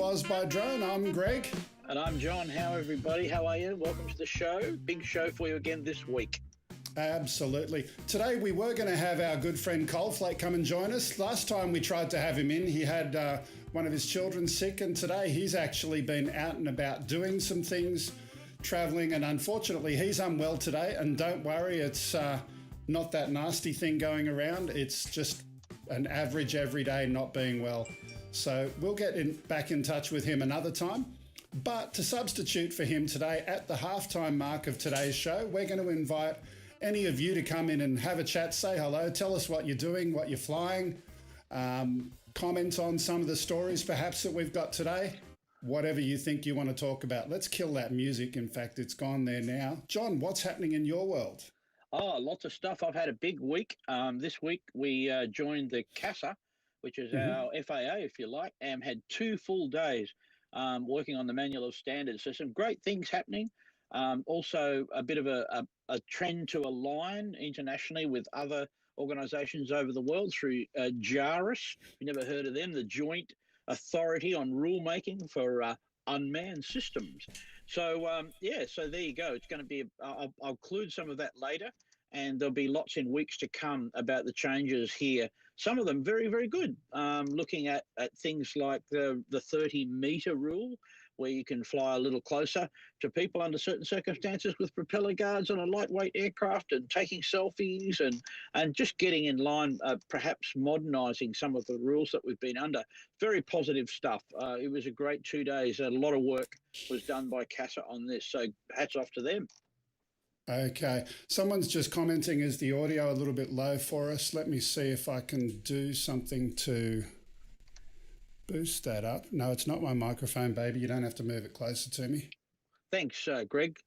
OzByDrone. I'm Greg. And I'm John. How everybody? How are you? Welcome to the show. Big show for you again this week. Absolutely. Today we were going to have our good friend Coldflake come and join us. Last time we tried to have him in, he had one of his children sick, and today he's actually been out and about doing some things, traveling, and unfortunately he's unwell today. And don't worry, it's not that nasty thing going around. It's just an average everyday not being well. So we'll get back in touch with him another time. But to substitute for him today, at the halftime mark of today's show, we're going to invite any of you to come in and have a chat, say hello, tell us what you're doing, what you're flying, comment on some of the stories perhaps that we've got today, whatever you think you want to talk about. Let's kill that music. In fact, it's gone there now. John, what's happening in your world? Oh, lots of stuff. I've had a big week. This week we joined the CASA, which is our FAA, if you like, and had 2 full days working on the manual of standards. So some great things happening. Also a bit of a trend to align internationally with other organisations over the world through JARIS. If you never heard of them, the Joint Authority on Rulemaking for Unmanned Systems. So yeah, so there you go. It's going to be, I'll include some of that later, and there'll be lots in weeks to come about the changes here. Some of them very, very good. Looking at things like the 30-metre rule, where you can fly a little closer to people under certain circumstances with propeller guards on a lightweight aircraft, and taking selfies and just getting in line, perhaps modernising some of the rules that we've been under. Very positive stuff. It was a great 2 days. A lot of work was done by CASA on this, so hats off to them. Okay, someone's just commenting, is the audio a little bit low for us? Let me see if I can do something to boost that up. No, it's not my microphone, baby. You don't have to move it closer to me. Thanks, Greg.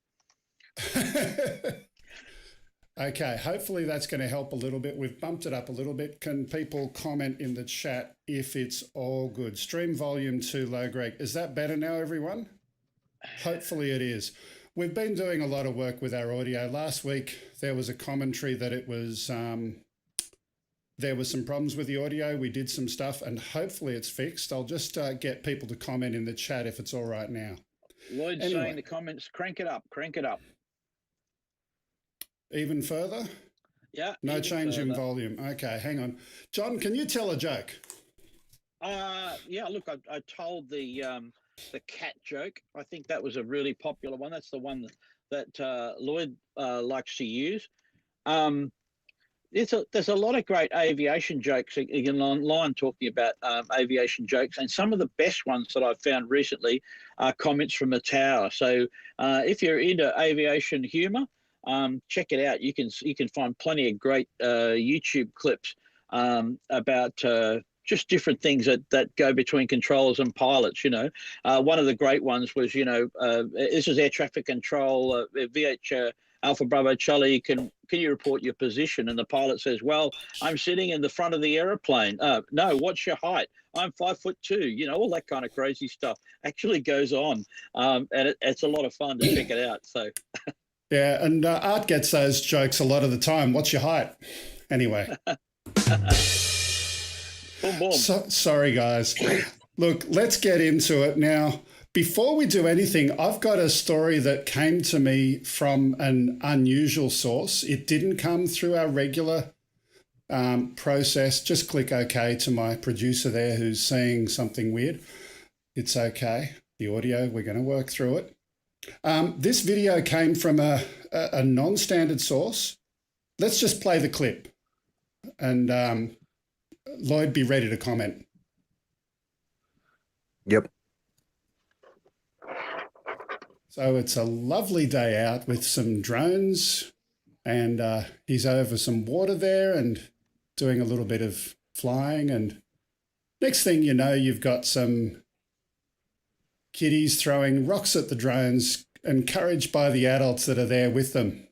Okay, hopefully that's going to help a little bit. We've bumped it up a little bit. Can people comment in the chat if it's all good? Stream volume too low, Greg. Is that better now, everyone? Hopefully it is. We've been doing a lot of work with our audio. Last week, there was a commentary that it was, there was some problems with the audio. We did some stuff and hopefully it's fixed. I'll just get people to comment in the chat if it's all right now. Lloyd's saying in the comments, crank it up, crank it up. Even further? Yeah. No change in volume. Okay, hang on. John, can you tell a joke? Yeah, look, I told the cat joke. I think that was a really popular one. That's the one that Lloyd likes to use. There's a lot of great aviation jokes again online talking about aviation jokes, and some of the best ones that I've found recently are comments from a tower. So if you're into aviation humour, check it out. You can find plenty of great YouTube clips about just different things that go between controllers and pilots. One of the great ones was, this is air traffic control, VH Alpha Bravo Charlie, can you report your position? And the pilot says, well, I'm sitting in the front of the aeroplane. No, what's your height? I'm 5'2". All that kind of crazy stuff actually goes on. And it's a lot of fun to check it out. So. Yeah, and Art gets those jokes a lot of the time. What's your height? Anyway. Boom, boom. Sorry, guys. Look, let's get into it now. Before we do anything, I've got a story that came to me from an unusual source. It didn't come through our regular process. Just click OK to my producer there who's saying something weird. It's okay. The audio, we're going to work through it. This video came from a non-standard source. Let's just play the clip. And Lloyd, be ready to comment. Yep. So it's a lovely day out with some drones, and he's over some water there and doing a little bit of flying. And next thing you know, you've got some kiddies throwing rocks at the drones, encouraged by the adults that are there with them.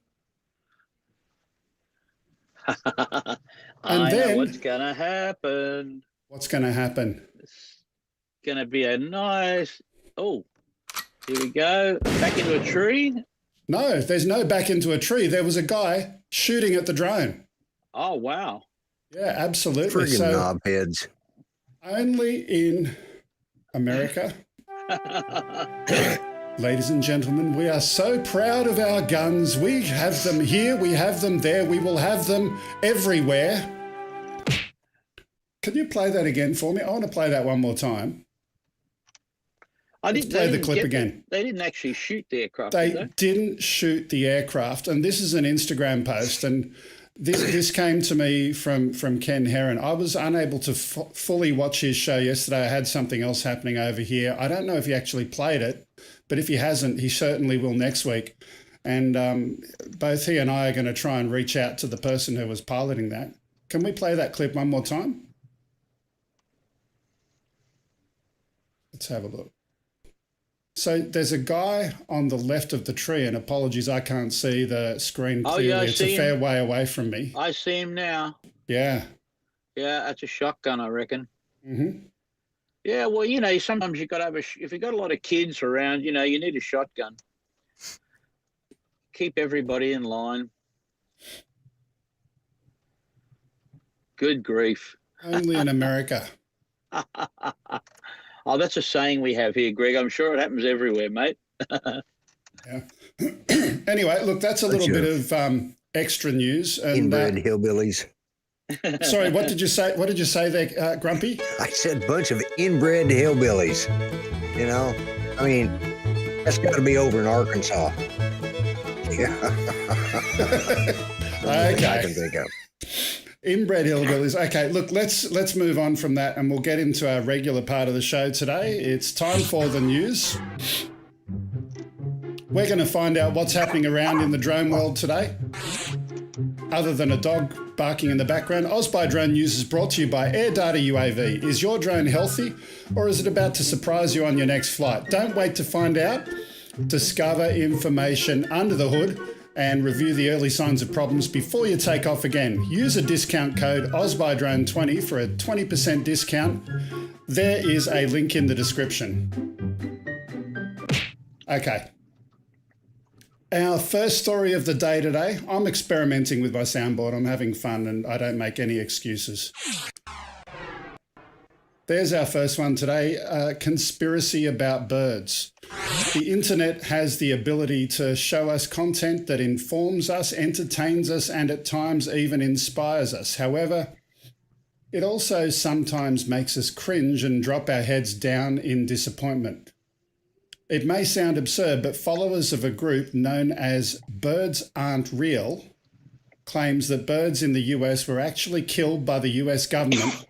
I know what's going to happen. What's going to happen? It's going to be a nice... Oh, here we go. Back into a tree? No, there's no back into a tree. There was a guy shooting at the drone. Oh, wow. Yeah, absolutely. Friggin' knobheads. Only in America. Ladies and gentlemen, we are so proud of our guns. We have them here, we have them there, we will have them everywhere. Can you play that again for me? I want to play that one more time. Let's play the clip again. They didn't actually shoot the aircraft, They didn't shoot the aircraft. And this is an Instagram post. And this came to me from Ken Heron. I was unable to fully watch his show yesterday. I had something else happening over here. I don't know if he actually played it, but if he hasn't, he certainly will next week. And both he and I are going to try and reach out to the person who was piloting that. Can we play that clip one more time? Let's have a look. So there's a guy on the left of the tree, and apologies, I can't see the screen clearly. Yeah, it's a fair way away from me. I see him now. Yeah. Yeah, that's a shotgun, I reckon. Mm-hmm. Yeah, well, you know, sometimes you've got to have if you've got a lot of kids around, you know, you need a shotgun. Keep everybody in line. Good grief. Only in America. Oh, that's a saying we have here, Greg. I'm sure it happens everywhere, mate. Yeah. Anyway, look, that's a little bit of extra news. And, inbred hillbillies. Sorry, what did you say? What did you say there, Grumpy? I said bunch of inbred hillbillies. You know, I mean, that's got to be over in Arkansas. Yeah. Okay. I can think of. Inbred hillbillies. Okay, look, let's move on from that, and we'll get into our regular part of the show today. It's time for the news. We're going to find out what's happening around in the drone world today. Other than a dog barking in the background, OzByDrone News is brought to you by AirData UAV. Is your drone healthy, or is it about to surprise you on your next flight? Don't wait to find out. Discover information under the hood and review the early signs of problems before you take off again. Use a discount code OzByDrone20 for a 20% discount. There is a link in the description. Okay. Our first story of the day today. I'm experimenting with my soundboard. I'm having fun and I don't make any excuses. There's our first one today, conspiracy about birds. The internet has the ability to show us content that informs us, entertains us, and at times even inspires us. However, it also sometimes makes us cringe and drop our heads down in disappointment. It may sound absurd, but followers of a group known as Birds Aren't Real claims that birds in the US were actually killed by the US government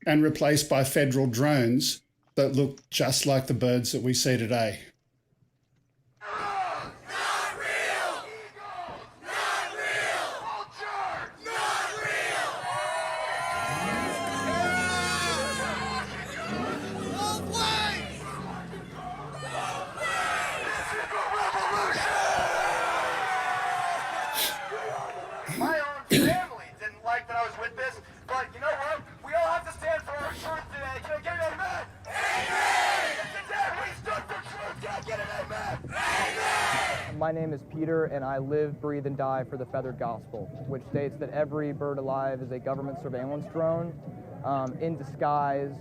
and replaced by federal drones that look just like the birds that we see today. Not real! Not real! Culture! Not real! Both ways! Both ways! My own family didn't like that I was with this, but you know what? We all have to stand for our truth today. Can I get an amen? Amen! Today we stood for truth. Can I get an amen? Amen! My name is Peter, and I live, breathe, and die for the Feathered Gospel, which states that every bird alive is a government surveillance drone in disguise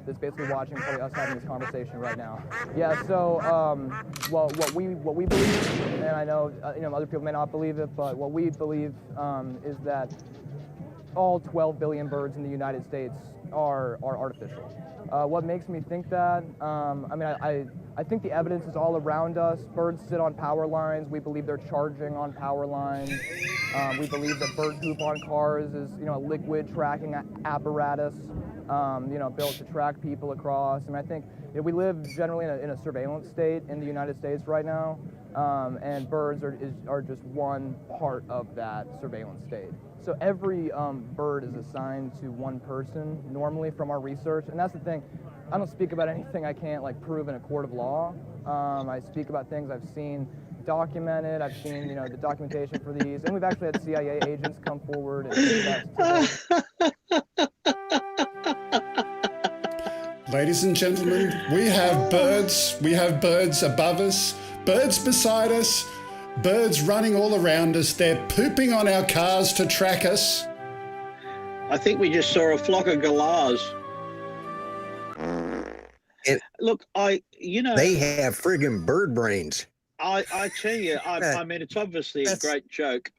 that's basically watching probably us having this conversation right now. Yeah, so, well, what we believe, and I know, other people may not believe it, but what we believe is that all 12 billion birds in the United States are artificial. What makes me think that? I think the evidence is all around us. Birds sit on power lines. We believe they're charging on power lines. We believe that bird poop on cars is, a liquid tracking apparatus, built to track people across. I think we live generally in a surveillance state in the United States right now, and birds are just one part of that surveillance state. So every bird is assigned to one person normally from our research, and that's the thing. I don't speak about anything I can't prove in a court of law. I speak about things I've seen documented. I've seen the documentation for these, and we've actually had CIA agents come forward and attest to Ladies and gentlemen, we have birds. We have birds above us, birds beside us, birds running all around us. They're pooping on our cars to track us. I think we just saw a flock of galahs. look, you know, They have friggin' bird brains. I tell you, I mean, it's obviously a great joke,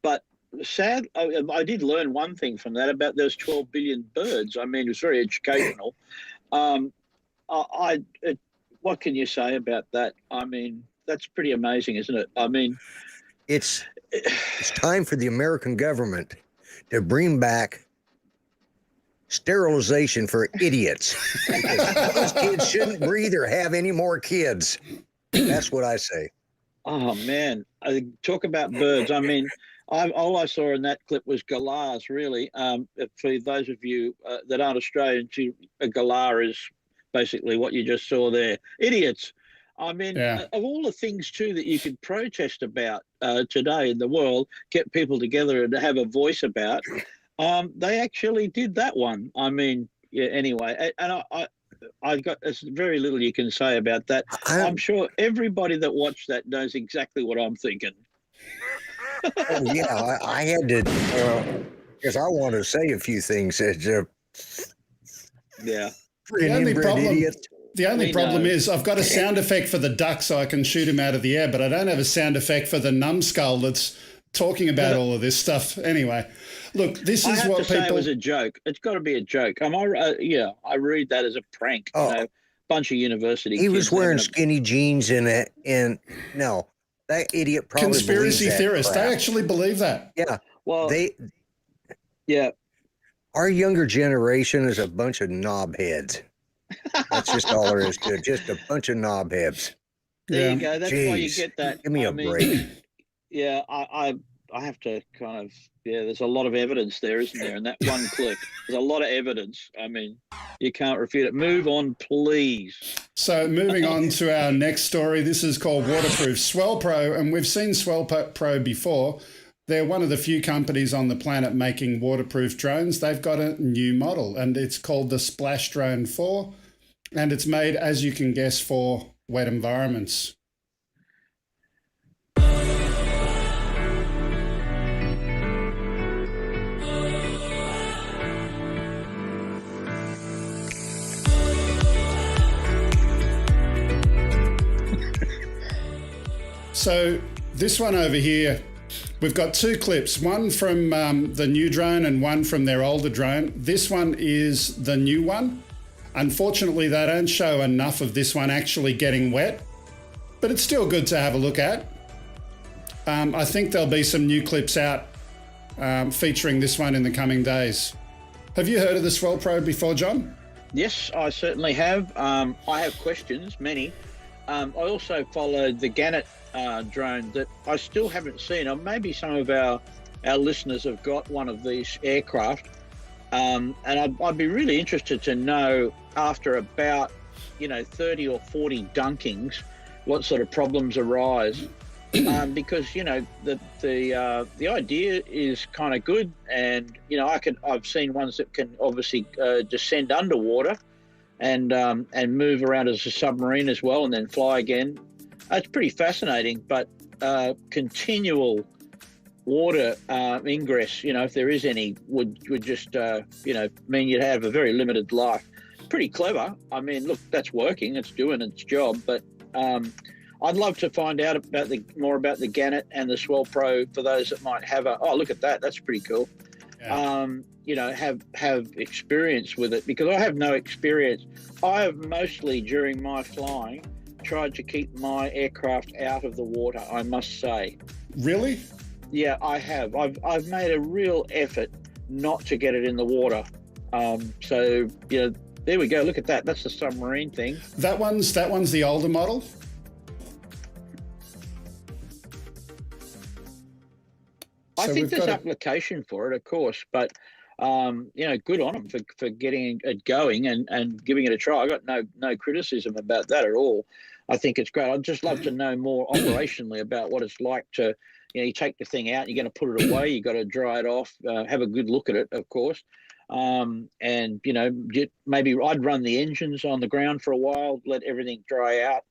but sad. I did learn one thing from that about those 12 billion birds. I mean, it was very educational. What can you say about that? I mean, that's pretty amazing, isn't it? I mean, It's time for the American government to bring back sterilization for idiots. Because those kids shouldn't breathe or have any more kids. That's what I say. oh man, talk about birds. I mean, all I saw in that clip was galahs. Really, for those of you that aren't Australian, a galah is basically what you just saw there. Idiots. I mean, of all the things too that you could protest about today in the world, get people together and have a voice about, they actually did that one. I mean, yeah. Anyway, and I got there's very little you can say about that. I'm sure everybody that watched that knows exactly what I'm thinking. Oh, yeah, I had to, because I want to say a few things. Yeah. The only problem is I've got a sound effect for the duck so I can shoot him out of the air, but I don't have a sound effect for the numbskull that's talking about all of this stuff. Anyway, look, this is what people... say it was a joke. It's got to be a joke. I read that as a prank. Oh, you know, bunch of university he kids was wearing skinny jeans and no, that idiot probably conspiracy believes that theorists. crap. They actually believe that. Yeah. Well, yeah. Our younger generation is a bunch of knobheads. That's just all there is to it. Just a bunch of knobheads. There you go. That's why you get that. Give me a break. Yeah, I have to kind of, there's a lot of evidence there, isn't there? In that one clip, there's a lot of evidence. I mean, you can't refute it. Move on, please. So moving on to our next story. This is called Waterproof Swell Probe, and we've seen Swell Probe before. They're one of the few companies on the planet making waterproof drones. They've got a new model, and it's called the Splash Drone 4, and it's made, as you can guess, for wet environments. So this one over here, we've got two clips, one from the new drone and one from their older drone. This one is the new one. Unfortunately, they don't show enough of this one actually getting wet, but it's still good to have a look at. I think there'll be some new clips out featuring this one in the coming days. Have you heard of the Swell Probe before, John? Yes, I certainly have. I have questions, many. I also followed the Kuhnert drone that I still haven't seen. Or maybe some of our listeners have got one of these aircraft. And I'd be really interested to know after about, 30 or 40 dunkings, what sort of problems arise. Because, the idea is kind of good. And, I've seen ones that can obviously descend underwater and move around as a submarine as well and then fly again. It's pretty fascinating, but continual water ingress, if there is any, would just, mean you'd have a very limited life. Pretty clever. I mean, look, that's working. It's doing its job. But I'd love to find out more about the Kuhnert and the Swell Probe for those that might have look at that. That's pretty cool. Yeah. Have experience with it, because I have no experience. I have mostly, during my flying, tried to keep my aircraft out of the water, I must say. Really? Yeah, I have. I've made a real effort not to get it in the water. So, there we go. Look at that. That's the submarine thing. That one's the older model? I think there's application for it, of course, but good on them for getting it going and giving it a try. I got no criticism about that at all. I think it's great. I'd just love to know more operationally about what it's like to, you take the thing out, you're going to put it away, you got to dry it off, have a good look at it, of course. And, maybe I'd run the engines on the ground for a while, let everything dry out.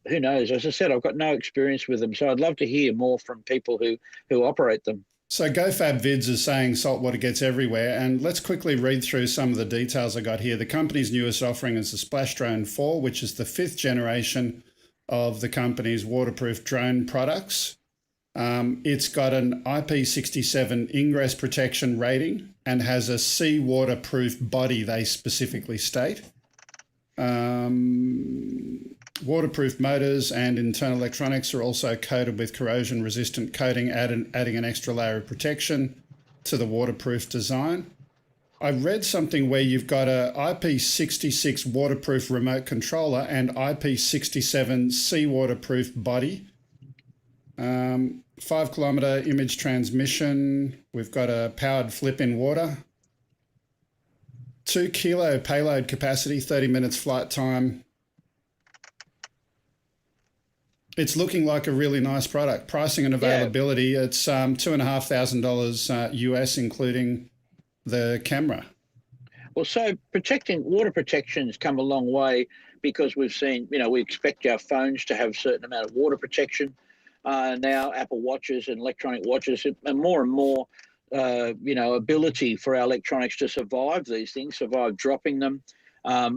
Who knows? As I said, I've got no experience with them, so I'd love to hear more from people who operate them. So GoFab Vids is saying saltwater gets everywhere, and let's quickly read through some of the details I got here. The company's newest offering is the Splash Drone 4, which is the 5th generation of the company's waterproof drone products. It's got an IP67 ingress protection rating and has a seawater proof body, they specifically state. Waterproof motors and internal electronics are also coated with corrosion resistant coating, adding an extra layer of protection to the waterproof design. I read something where you've got a IP66 waterproof remote controller and IP67 seawater proof body. 5-kilometre image transmission. We've got a powered flip in water. 2 kilo payload capacity, 30 minutes flight time. It's looking like a really nice product. Pricing and availability, it's $2,500 US, including the camera. Well, so water protection's come a long way, because we've seen, we expect our phones to have a certain amount of water protection. Now Apple Watches and electronic watches, and more, ability for our electronics to survive these things, survive dropping them,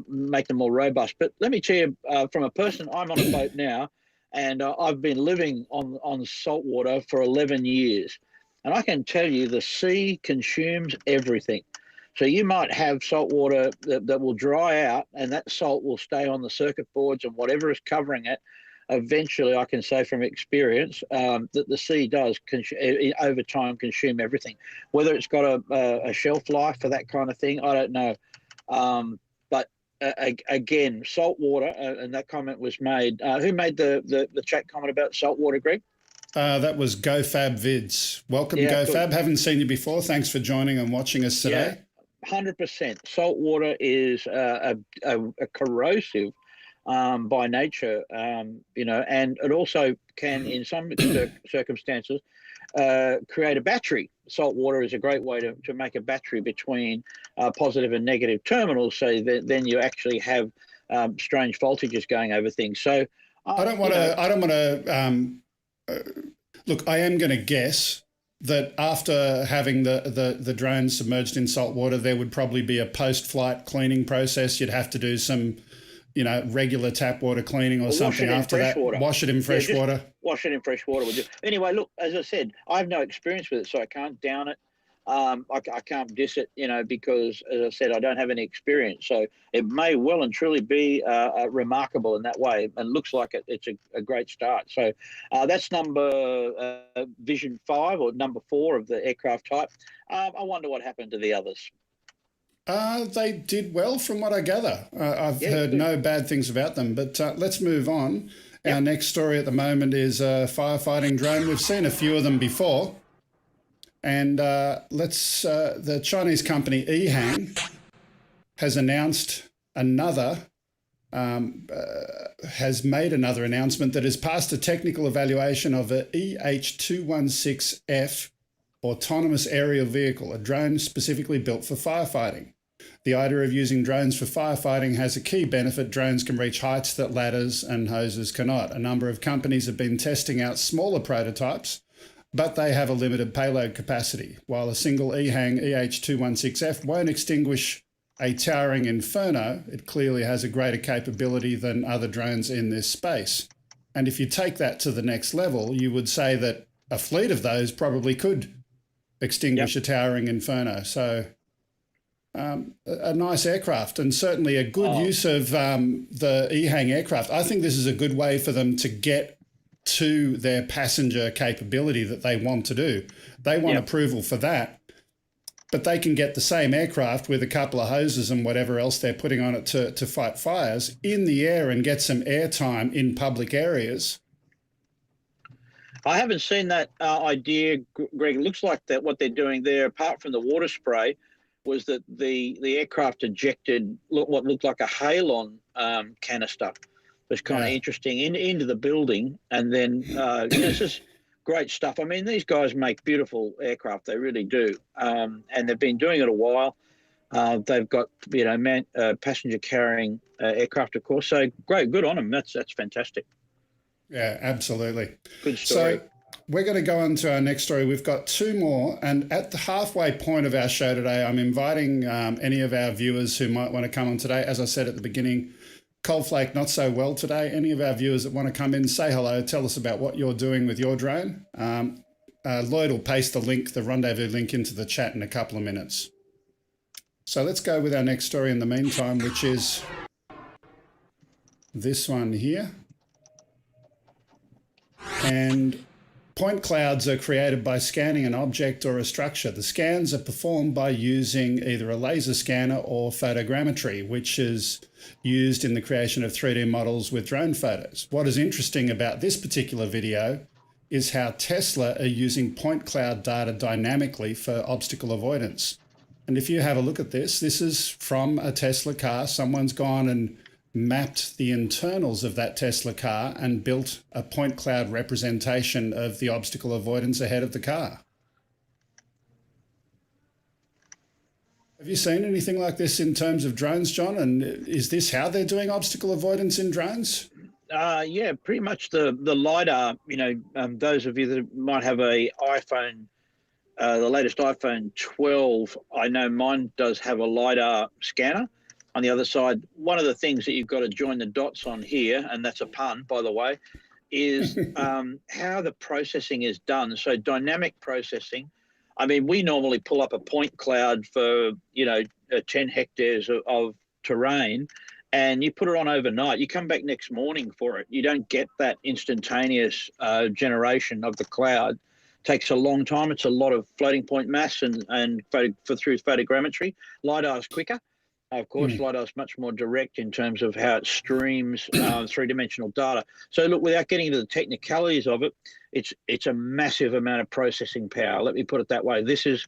make them more robust. But let me tell you, from a person, I'm on a boat now, and I've been living on salt water for 11 years. And I can tell you the sea consumes everything. So you might have salt water that will dry out, and that salt will stay on the circuit boards and whatever is covering it. Eventually, I can say from experience that the sea does over time consume everything. Whether it's got a shelf life for that kind of thing, I don't know. Again, salt water, and that comment was made. Who made the chat comment about salt water, Greg? That was GoFab Vids. Welcome, GoFab. Good. Haven't seen you before. Thanks for joining and watching us today. 100%. Salt water is a corrosive by nature, and it also can, in some circumstances, create a battery. Salt water is a great way to make a battery between positive and negative terminals, so that then you actually have strange voltages going over things. So I don't want to. Look, I am going to guess that after having the drone submerged in salt water, there would probably be a post-flight cleaning process. You'd have to do some, regular tap water cleaning or something after that. Wash it in fresh water. Wash it in fresh water. Anyway, look, as I said, I have no experience with it, so I can't down it. I can't diss it, because, as I said, I don't have any experience. So it may well and truly be remarkable in that way, and looks like it's a great start. So that's number Vision 5 or number 4 of the aircraft type. I wonder what happened to the others. They did well from what I gather. I've heard no bad things about them, but let's move on. Our next story at the moment is a firefighting drone. We've seen a few of them before. And the Chinese company Ehang has announced has made another announcement that has passed a technical evaluation of a EH216F autonomous aerial vehicle, a drone specifically built for firefighting. The idea of using drones for firefighting has a key benefit. Drones can reach heights that ladders and hoses cannot. A number of companies have been testing out smaller prototypes, but they have a limited payload capacity. While a single Ehang EH216F won't extinguish a towering inferno, it clearly has a greater capability than other drones in this space. And if you take that to the next level, you would say that a fleet of those probably could extinguish a towering inferno. So a nice aircraft, and certainly a good use of the Ehang aircraft. I think this is a good way for them to get to their passenger capability that they want to do. They want approval for that, but they can get the same aircraft with a couple of hoses and whatever else they're putting on it to fight fires in the air and get some airtime in public areas. I haven't seen that idea, Greg. It looks like that what they're doing there, apart from the water spray, was that the aircraft ejected what looked like a halon canister. It was kind of interesting into the building, and then it's just great stuff. I mean, these guys make beautiful aircraft; they really do, and they've been doing it a while. They've got passenger carrying aircraft, of course. So great, good on them. That's fantastic. Yeah, absolutely. Good story. So we're going to go on to our next story. We've got two more, and at the halfway point of our show today, I'm inviting any of our viewers who might want to come on today. As I said at the beginning, Coldflake not so well today. Any of our viewers that want to come in, say hello, tell us about what you're doing with your drone. Lloyd will paste the link, the rendezvous link, into the chat in a couple of minutes. So let's go with our next story in the meantime, which is this one here. And point clouds are created by scanning an object or a structure. The scans are performed by using either a laser scanner or photogrammetry, which is used in the creation of 3D models with drone photos. What is interesting about this particular video is how Tesla are using point cloud data dynamically for obstacle avoidance. And if you have a look at this, this is from a Tesla car. Someone's gone and mapped the internals of that Tesla car and built a point cloud representation of the obstacle avoidance ahead of the car. Have you seen anything like this in terms of drones, John? And is this how they're doing obstacle avoidance in drones? Yeah, pretty much the LiDAR, those of you that might have a iPhone, the latest iPhone 12, I know mine does have a LiDAR scanner. On the other side, one of the things that you've got to join the dots on here, and that's a pun, by the way, is how the processing is done. So dynamic processing, I mean, we normally pull up a point cloud for, 10 hectares of terrain, and you put it on overnight. You come back next morning for it. You don't get that instantaneous generation of the cloud. It takes a long time. It's a lot of floating point mass and through photogrammetry. LiDAR is quicker. Of course, LiDAR is much more direct in terms of how it streams three-dimensional data. So look, without getting into the technicalities of it, it's a massive amount of processing power. Let me put it that way. This is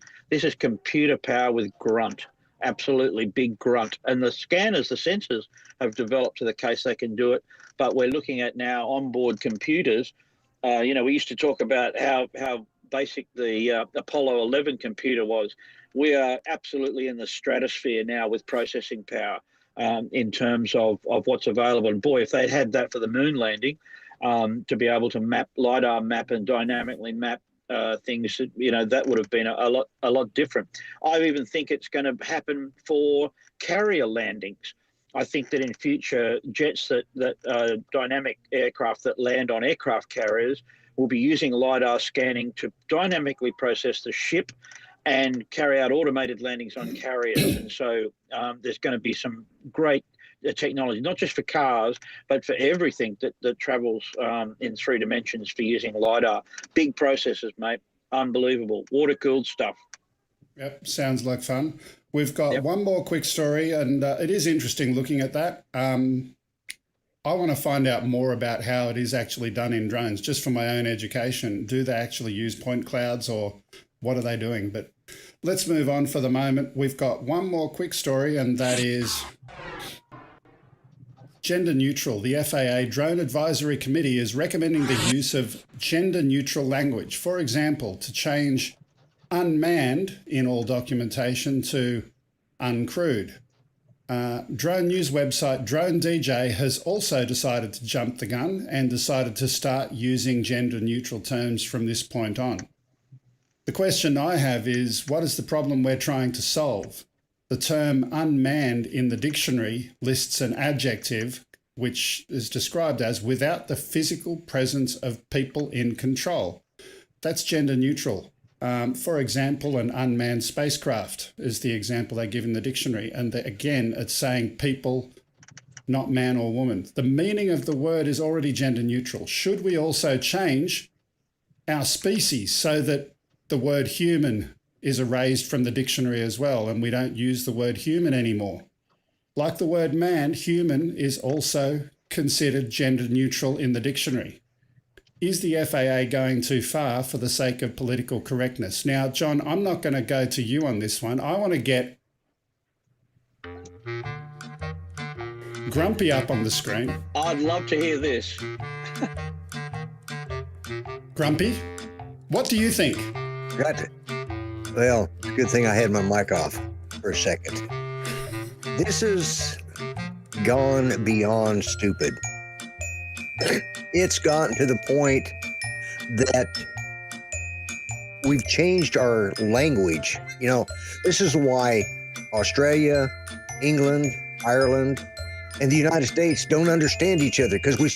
computer power with grunt, absolutely big grunt. And the scanners, the sensors have developed to the case they can do it. But we're looking at now onboard computers. We used to talk about how basic the Apollo 11 computer was. We are absolutely in the stratosphere now with processing power in terms of what's available. And boy, if they'd had that for the moon landing, to be able to LiDAR map and dynamically map things, that would have been a lot different. I even think it's going to happen for carrier landings. I think that in future jets that dynamic aircraft that land on aircraft carriers will be using LiDAR scanning to dynamically process the ship and carry out automated landings on carriers. And so there's going to be some great technology, not just for cars, but for everything that travels in 3 dimensions for using LiDAR. Big processors, mate. Unbelievable. Water-cooled stuff. Yep, sounds like fun. We've got one more quick story, and it is interesting looking at that. I want to find out more about how it is actually done in drones, just for my own education. Do they actually use point clouds, or what are they doing? But let's move on for the moment. We've got one more quick story, and that is gender neutral. The FAA Drone Advisory Committee is recommending the use of gender neutral language. For example, to change unmanned in all documentation to uncrewed. Drone news website Drone DJ has also decided to jump the gun and decided to start using gender neutral terms from this point on. The question I have is, what is the problem we're trying to solve? The term unmanned in the dictionary lists an adjective which is described as without the physical presence of people in control. That's gender neutral. For example, an unmanned spacecraft is the example they give in the dictionary. And again, it's saying people, not man or woman. The meaning of the word is already gender neutral. Should we also change our species so that the word human is erased from the dictionary as well, and we don't use the word human anymore? Like the word man, human is also considered gender neutral in the dictionary. Is the FAA going too far for the sake of political correctness? Now, John, I'm not going to go to you on this one. I want to get Grumpy up on the screen. I'd love to hear this. Grumpy, what do you think? Got it. Well, it's a good thing I had my mic off for a second. This has gone beyond stupid. It's gotten to the point that we've changed our language. You know, this is why Australia, England, Ireland, and the United States don't understand each other, because we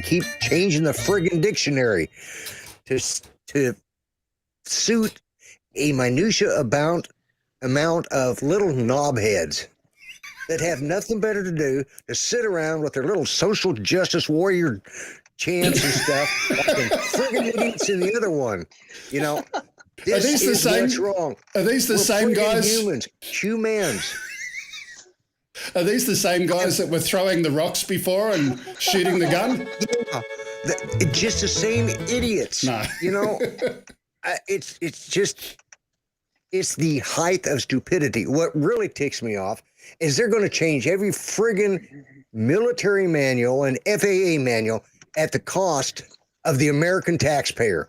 keep changing the friggin' dictionary to suit a minutia amount of little knobheads that have nothing better to do to sit around with their little social justice warrior chants and stuff, like friggin' idiots in the other one. You know, this Are these the is same? what's wrong. Are these the We're same friggin' guys? Humans. Are these the same guys that were throwing the rocks before and shooting the gun? Yeah, just the same idiots. No. You know, it's the height of stupidity. What really ticks me off is they're going to change every friggin' military manual and FAA manual at the cost of the American taxpayer,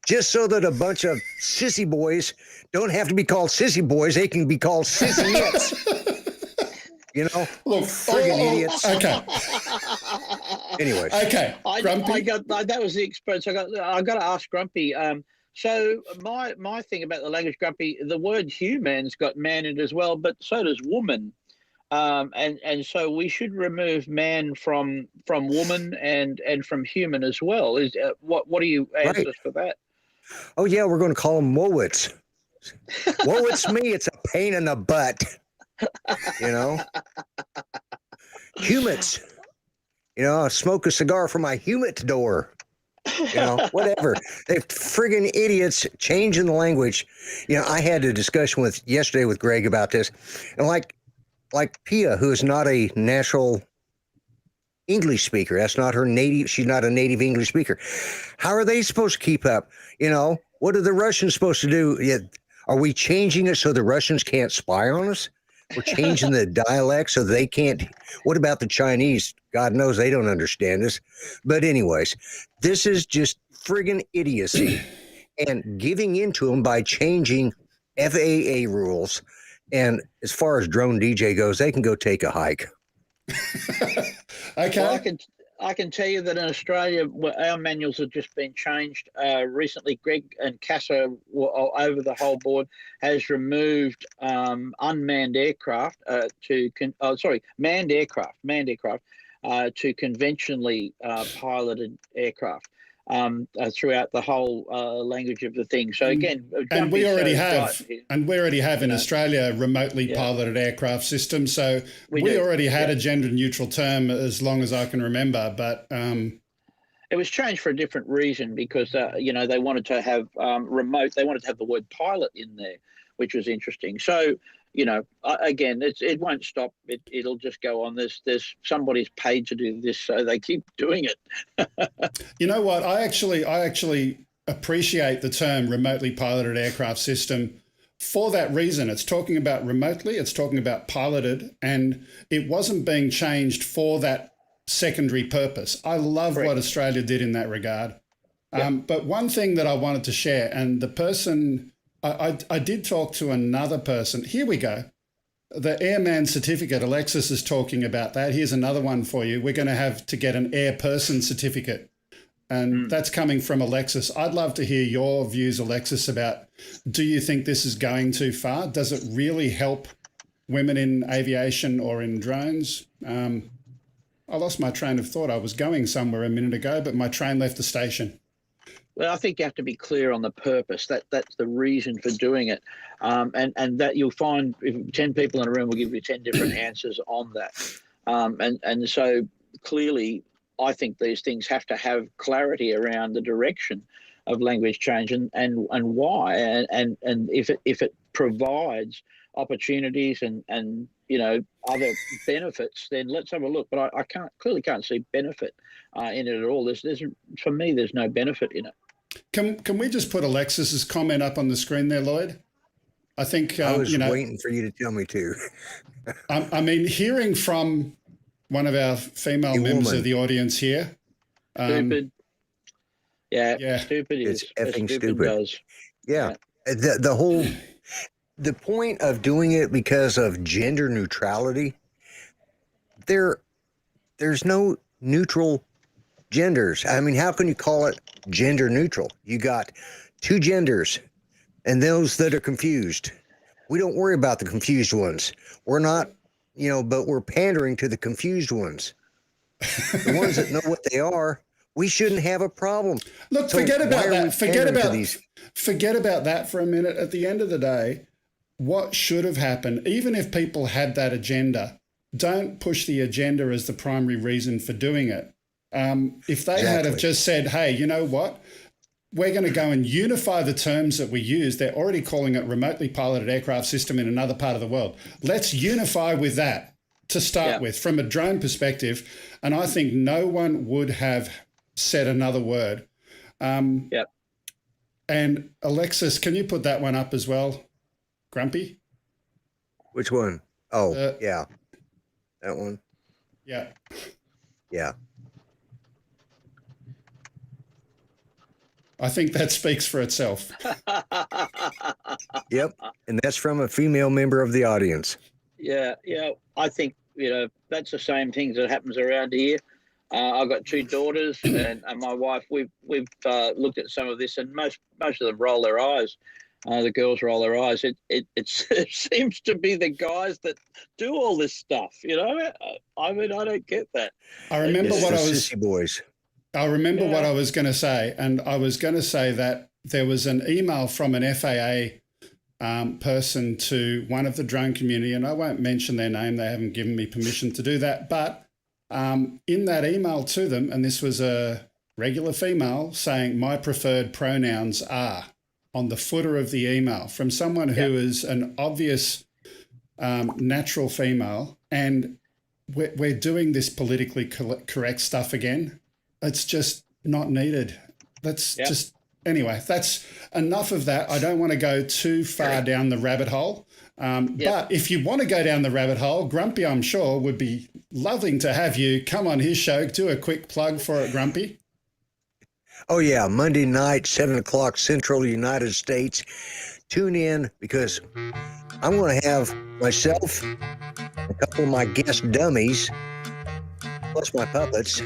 just so that a bunch of sissy boys don't have to be called sissy boys. They can be called sissy-ets. You know, Look, friggin' idiots. Okay. Anyways, Okay. Grumpy. That was the experience. I got to ask Grumpy. So my thing about the language, Grumpy, the word human's got man in it as well, but so does woman. And so we should remove man from woman and from human as well. Is what do you answer Right. for that? Oh yeah, we're going to call them Wowits. Wowits me, it's a pain in the butt. You know, humans. You know, I smoke a cigar from my humidor. You know, whatever. They friggin' idiots changing the language. You know, I had a discussion yesterday with Greg about this, and like Pia, who is not a natural English speaker. That's not her native. She's not a native English speaker. How are they supposed to keep up? You know, what are the Russians supposed to do? Are we changing it so the Russians can't spy on us? We're changing the dialect so they can't. What about the Chinese? God knows they don't understand us. But anyways, this is just friggin' idiocy and giving into them by changing FAA rules. And as far as Drone DJ goes, they can go take a hike. Okay. Well, I can tell you that in Australia, our manuals have just been changed recently. Greg and Casa, over the whole board, has removed unmanned aircraft manned aircraft to conventionally piloted aircraft throughout the whole language of the thing. So again, and we already have in know. Australia remotely piloted aircraft systems. So we already had a gender neutral term as long as I can remember, but it was changed for a different reason because they wanted to have remote. They wanted to have the word pilot in there, which was interesting. So again, it won't stop. It'll just go on. There's somebody's paid to do this, so they keep doing it. You know what? I actually appreciate the term remotely piloted aircraft system for that reason. It's talking about remotely, it's talking about piloted, and it wasn't being changed for that secondary purpose. I love what Australia did in that regard. Yep. But one thing that I wanted to share, and the person, I did talk to another person. Here we go. The Airman Certificate, Alexis is talking about that. Here's another one for you. We're going to have to get an Air Person Certificate. And that's coming from Alexis. I'd love to hear your views, Alexis, about, do you think this is going too far? Does it really help women in aviation or in drones? I lost my train of thought. I was going somewhere a minute ago, but my train left the station. Well, I think you have to be clear on the purpose. That's the reason for doing it. And that you'll find if 10 people in a room will give you 10 different answers on that. And so clearly, I think these things have to have clarity around the direction of language change and why. And if it provides opportunities and other benefits, then let's have a look. But I clearly can't see benefit in it at all. There's for me, there's no benefit in it. Can we just put Alexis's comment up on the screen there, Lloyd? I think I was waiting for you to tell me to. I mean, hearing from one of our female members of the audience here. Stupid. Yeah, stupid is it's effing stupid. Does. Yeah. The point of doing it because of gender neutrality, there's no neutral genders. I mean, how can you call it gender neutral? You got two genders, and those that are confused. We don't worry about the confused ones. We're not, but we're pandering to the confused ones. The ones that know what they are, we shouldn't have a problem. Look, So forget about why are we that. Forget about that for a minute. At the end of the day, what should have happened, even if people had that agenda, don't push the agenda as the primary reason for doing it. If they had have just said, hey, you know what? We're going to go and unify the terms that we use. They're already calling it remotely piloted aircraft system in another part of the world. Let's unify with that to start with from a drone perspective. And I think no one would have said another word. And Alexis, can you put that one up as well? Grumpy? Which one? Oh, yeah. That one? Yeah. Yeah. I think that speaks for itself. Yep. And that's from a female member of the audience. Yeah. I think, that's the same things that happens around here. I've got two daughters and my wife. We've looked at some of this, and most of them roll their eyes. The girls roll their eyes. It seems to be the guys that do all this stuff. I mean, I don't get that. I remember It's what the I was. sissy boys. I remember what I was going to say, and I was going to say that there was an email from an FAA person to one of the drone community, and I won't mention their name. They haven't given me permission to do that, but in that email to them, and this was a regular female saying, my preferred pronouns are, on the footer of the email from someone who is an obvious natural female, and we're doing this politically correct stuff again. It's just not needed. Anyway, that's enough of that. I don't want to go too far down the rabbit hole. But if you want to go down the rabbit hole, Grumpy, I'm sure, would be loving to have you come on his show. Do a quick plug for it, Grumpy. Oh, yeah. Monday night, 7 o'clock Central United States. Tune in because I'm going to have myself, a couple of my guest dummies, plus my puppets,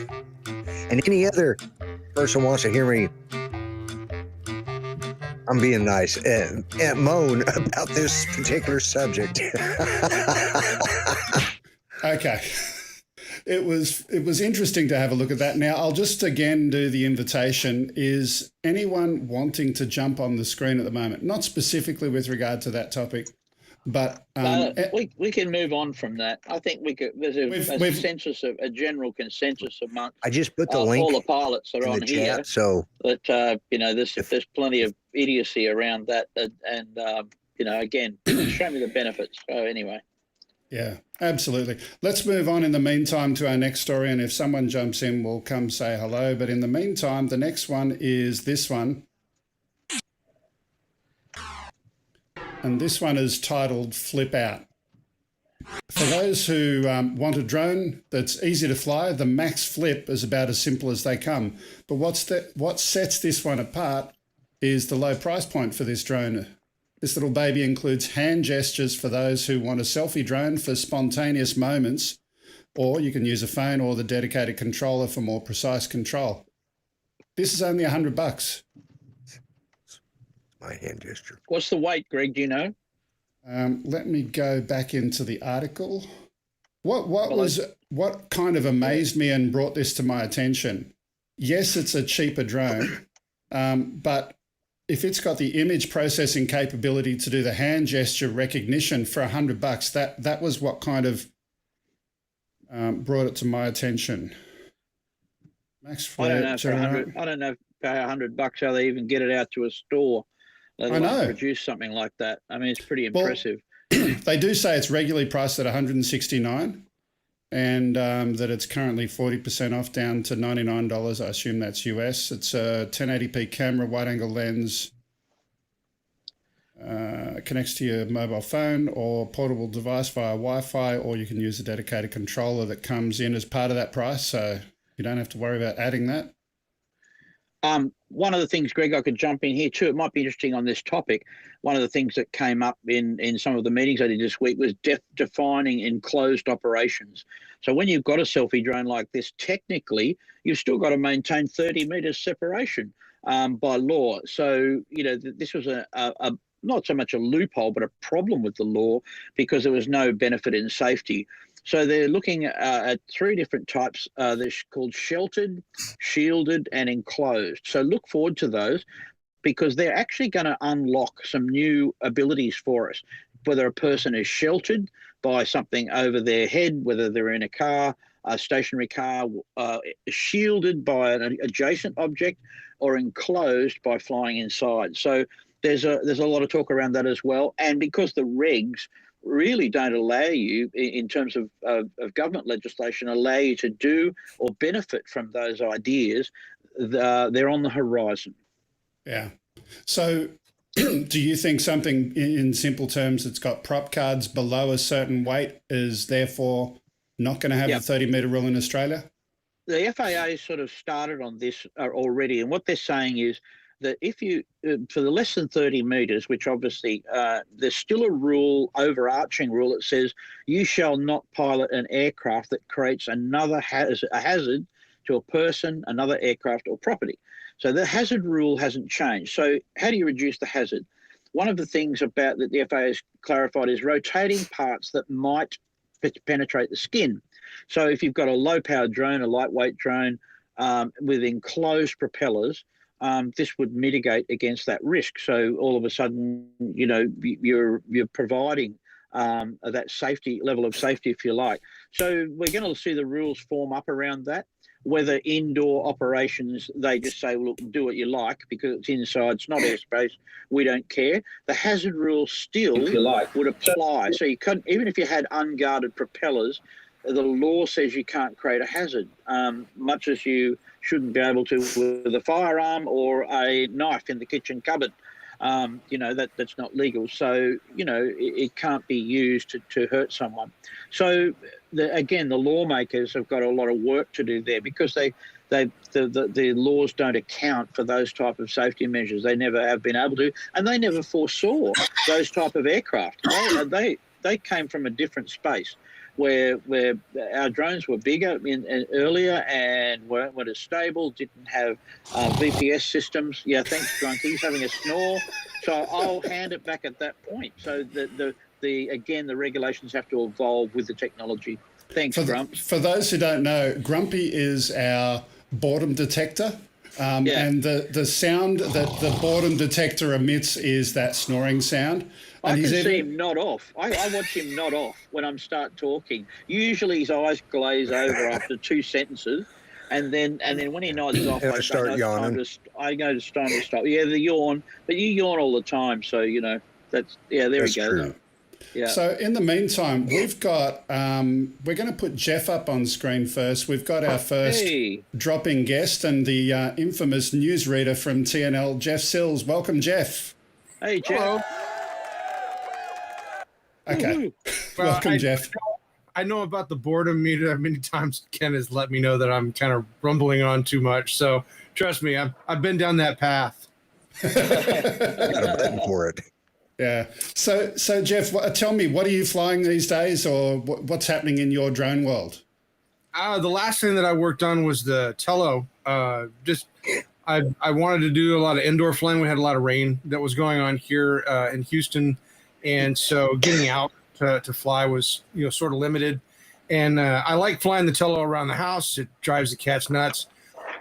and any other person wants to hear me, I'm being nice, and moan about this particular subject. Okay. It was interesting to have a look at that. Now, I'll just again do the invitation. Is anyone wanting to jump on the screen at the moment? Not specifically with regard to that topic, but we can move on from that. I think we could. There's a general consensus among. I just put the link all the pilots that are on here. Chat, so that there's plenty of idiocy around that, and again, show me the benefits. So anyway. Yeah, absolutely. Let's move on in the meantime to our next story, and if someone jumps in, we'll come say hello. But in the meantime, the next one is this one. And this one is titled Flip Out. For those who want a drone that's easy to fly, the Max Flip is about as simple as they come. But what sets this one apart is the low price point for this drone. This little baby includes hand gestures for those who want a selfie drone for spontaneous moments, or you can use a phone or the dedicated controller for more precise control. This is only $100. My hand gesture. What's the weight, Greg? Do you know? Let me go back into the article. What kind of amazed me and brought this to my attention? Yes, it's a cheaper drone, but if it's got the image processing capability to do the hand gesture recognition for $100, that was what kind of brought it to my attention. Max Flip, I don't know for $100 how they even get it out to a store. I know. Produce something like that. I mean, it's pretty impressive. They do say it's regularly priced at $169, and that it's currently 40% off down to $99. I assume that's US. It's a 1080p camera, wide-angle lens, connects to your mobile phone or portable device via Wi-Fi, or you can use a dedicated controller that comes in as part of that price, so you don't have to worry about adding that. One of the things, Greg, I could jump in here too. It might be interesting on this topic. One of the things that came up in some of the meetings I did this week was defining enclosed operations. So when you've got a selfie drone like this, technically, you've still got to maintain 30 meters separation. by law. So, this was a not so much a loophole, but a problem with the law because there was no benefit in safety. So they're looking at three different types. They're called sheltered, shielded, and enclosed. So look forward to those because they're actually going to unlock some new abilities for us, whether a person is sheltered by something over their head, whether they're in a car, a stationary car, shielded by an adjacent object, or enclosed by flying inside. So there's a lot of talk around that as well. And because the regs really don't allow you, in terms of government legislation, allow you to do or benefit from those ideas, they're on the horizon. Yeah. So do you think something in simple terms that's got prop cards below a certain weight is therefore not going to have the 30-metre rule in Australia? The FAA sort of started on this already, and what they're saying is that if you, for the less than 30 metres, which obviously there's still a rule, overarching rule that says you shall not pilot an aircraft that creates another hazard to a person, another aircraft or property. So the hazard rule hasn't changed. So how do you reduce the hazard? One of the things about that the FAA has clarified is rotating parts that might penetrate the skin. So if you've got a low-powered drone, a lightweight drone with enclosed propellers, this would mitigate against that risk. So all of a sudden, you're providing that safety level of safety, if you like. So we're going to see the rules form up around that. Whether indoor operations, they just say, well, look, do what you like because it's inside, it's not airspace, we don't care. The hazard rule still, if you like, would apply. So you couldn't, even if you had unguarded propellers, the law says you can't create a hazard, much as you shouldn't be able to with a firearm or a knife in the kitchen cupboard. That's not legal. So, it can't be used to hurt someone. So, the lawmakers have got a lot of work to do there because the laws don't account for those type of safety measures. They never have been able to, and they never foresaw those type of aircraft. They came from a different space where our drones were bigger earlier and weren't as stable, didn't have VPS systems. Yeah, thanks, Drunky. He's having a snore. So I'll hand it back at that point. So the regulations have to evolve with the technology. Thanks, Grump. For those who don't know, Grumpy is our boredom detector. And the sound that the boredom detector emits is that snoring sound. I can see him nod off. I watch him nod off when I start talking. Usually his eyes glaze over after 2 sentences, and then when he nods off, I start yawning. I go to time to stop. Yeah, the yawn, but you yawn all the time, so that's there we go. True. Yeah. So in the meantime, we've got we're going to put Jeff up on screen first. We've got our first drop-in guest and the infamous newsreader from TNL, Jeff Sills. Welcome, Jeff. Hey, Jeff. Hello. Okay. Welcome, Jeff. I know about the boredom meter. Many times Ken has let me know that I'm kind of rumbling on too much. So trust me, I've been down that path. Got a button for it. Yeah. So Jeff, tell me, what are you flying these days, or what's happening in your drone world? The last thing that I worked on was the Tele. I wanted to do a lot of indoor flying. We had a lot of rain that was going on here in Houston, and so getting out to fly was sort of limited. And I like flying the Tele around the house. It drives the cats nuts.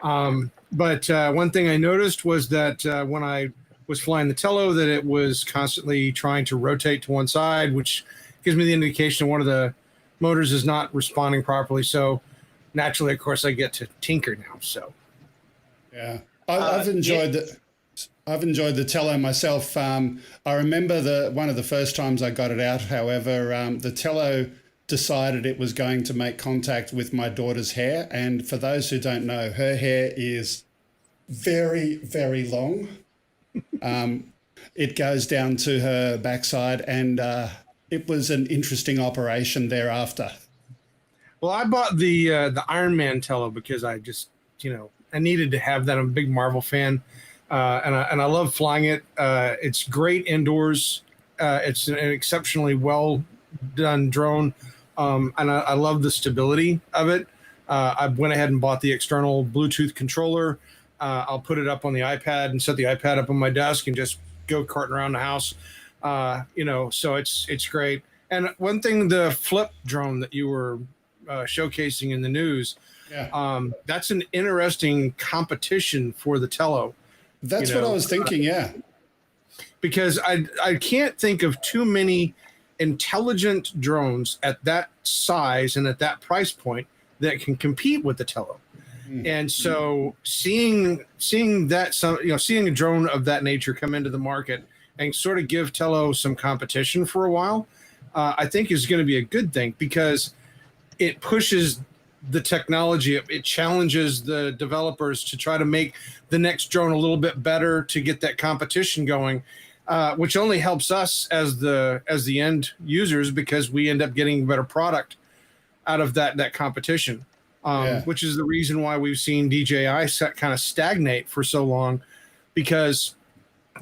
But one thing I noticed was that when I was flying the Tele, that it was constantly trying to rotate to one side, which gives me the indication one of the motors is not responding properly. So naturally, of course, I get to tinker now. So yeah, I've enjoyed the Tele myself. I remember one of the first times I got it out. However, the Tele decided it was going to make contact with my daughter's hair, and for those who don't know, her hair is very, very long. It goes down to her backside, and it was an interesting operation thereafter. Well, I bought the Iron Man Tele because I just, I needed to have that. I'm a big Marvel fan, and I love flying it. It's great indoors. It's an exceptionally well done drone, and I love the stability of it. I went ahead and bought the external Bluetooth controller. I'll put it up on the iPad and set the iPad up on my desk and just go carting around the house. So it's great. And one thing, the flip drone that you were showcasing in the news, that's an interesting competition for the Tele. That's what I was thinking, because I can't think of too many intelligent drones at that size and at that price point that can compete with the Tele. And so seeing that seeing a drone of that nature come into the market and sort of give Tele some competition for a while, I think is going to be a good thing, because it pushes the technology. It challenges the developers to try to make the next drone a little bit better to get that competition going, which only helps us as the end users, because we end up getting a better product out of that competition. Which is the reason why we've seen DJI kind of stagnate for so long, because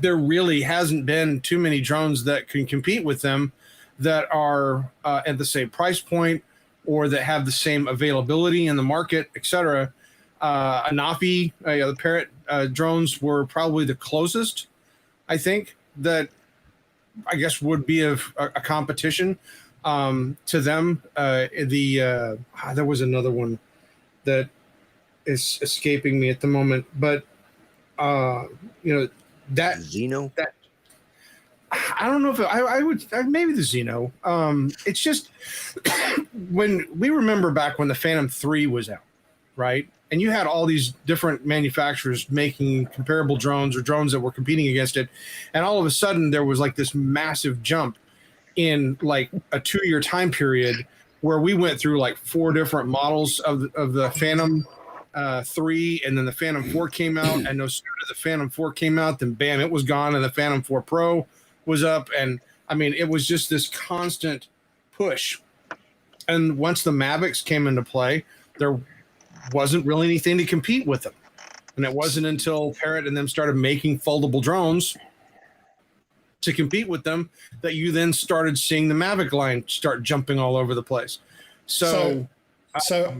there really hasn't been too many drones that can compete with them that are at the same price point or that have the same availability in the market, etc. Anafi, the Parrot drones were probably the closest, I think, that I guess would be a competition to them. There was another one that is escaping me at the moment, but that Xeno. That I don't know if I would maybe the Xeno. It's just when we remember back when the Phantom 3 was out, right? And you had all these different manufacturers making comparable drones or drones that were competing against it, and all of a sudden there was like this massive jump in like a 2-year time period where we went through like 4 different models of the Phantom 3, and then the Phantom 4 came out, and no sooner the Phantom 4 came out, then bam, it was gone, and the Phantom 4 Pro was up. And I mean, it was just this constant push. And once the Mavics came into play, there wasn't really anything to compete with them. And it wasn't until Parrot and them started making foldable drones to compete with them that you then started seeing the Mavic line start jumping all over the place. So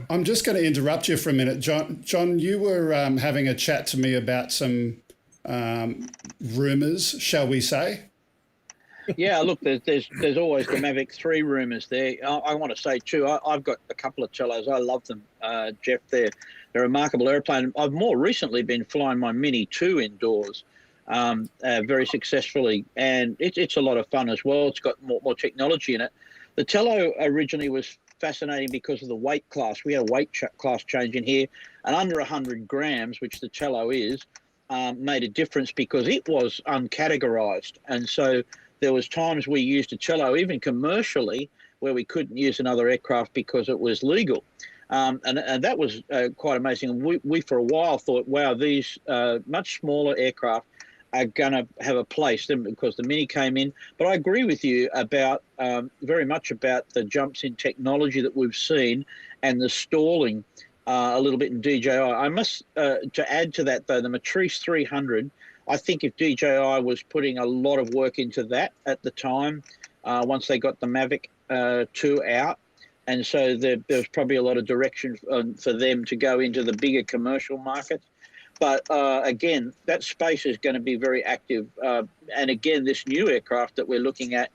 I'm just going to interrupt you for a minute, John. John, you were having a chat to me about some rumors, shall we say? Yeah, look, there's always the Mavic 3 rumors there. I want to say too, I've got a couple of Teles. I love them, Jeff. They're a remarkable airplane. I've more recently been flying my Mini 2 indoors very successfully, and it's a lot of fun as well. It's got more technology in it. The Tele originally was fascinating because of the weight class. We had a weight class change in here, and under 100 grams, which the Tele is, made a difference because it was uncategorized. And so there was times we used a Tele, even commercially, where we couldn't use another aircraft because it was legal. And that was quite amazing. And we for a while thought, wow, these much smaller aircraft are going to have a place, because the Mini came in. But I agree with you about very much about the jumps in technology that we've seen and the stalling a little bit in DJI. I must, to add to that, though, the Matrice 300, I think if DJI was putting a lot of work into that at the time, once they got the Mavic 2 out, and so there was probably a lot of direction for them to go into the bigger commercial markets. But again, that space is going to be very active. And again, this new aircraft that we're looking at,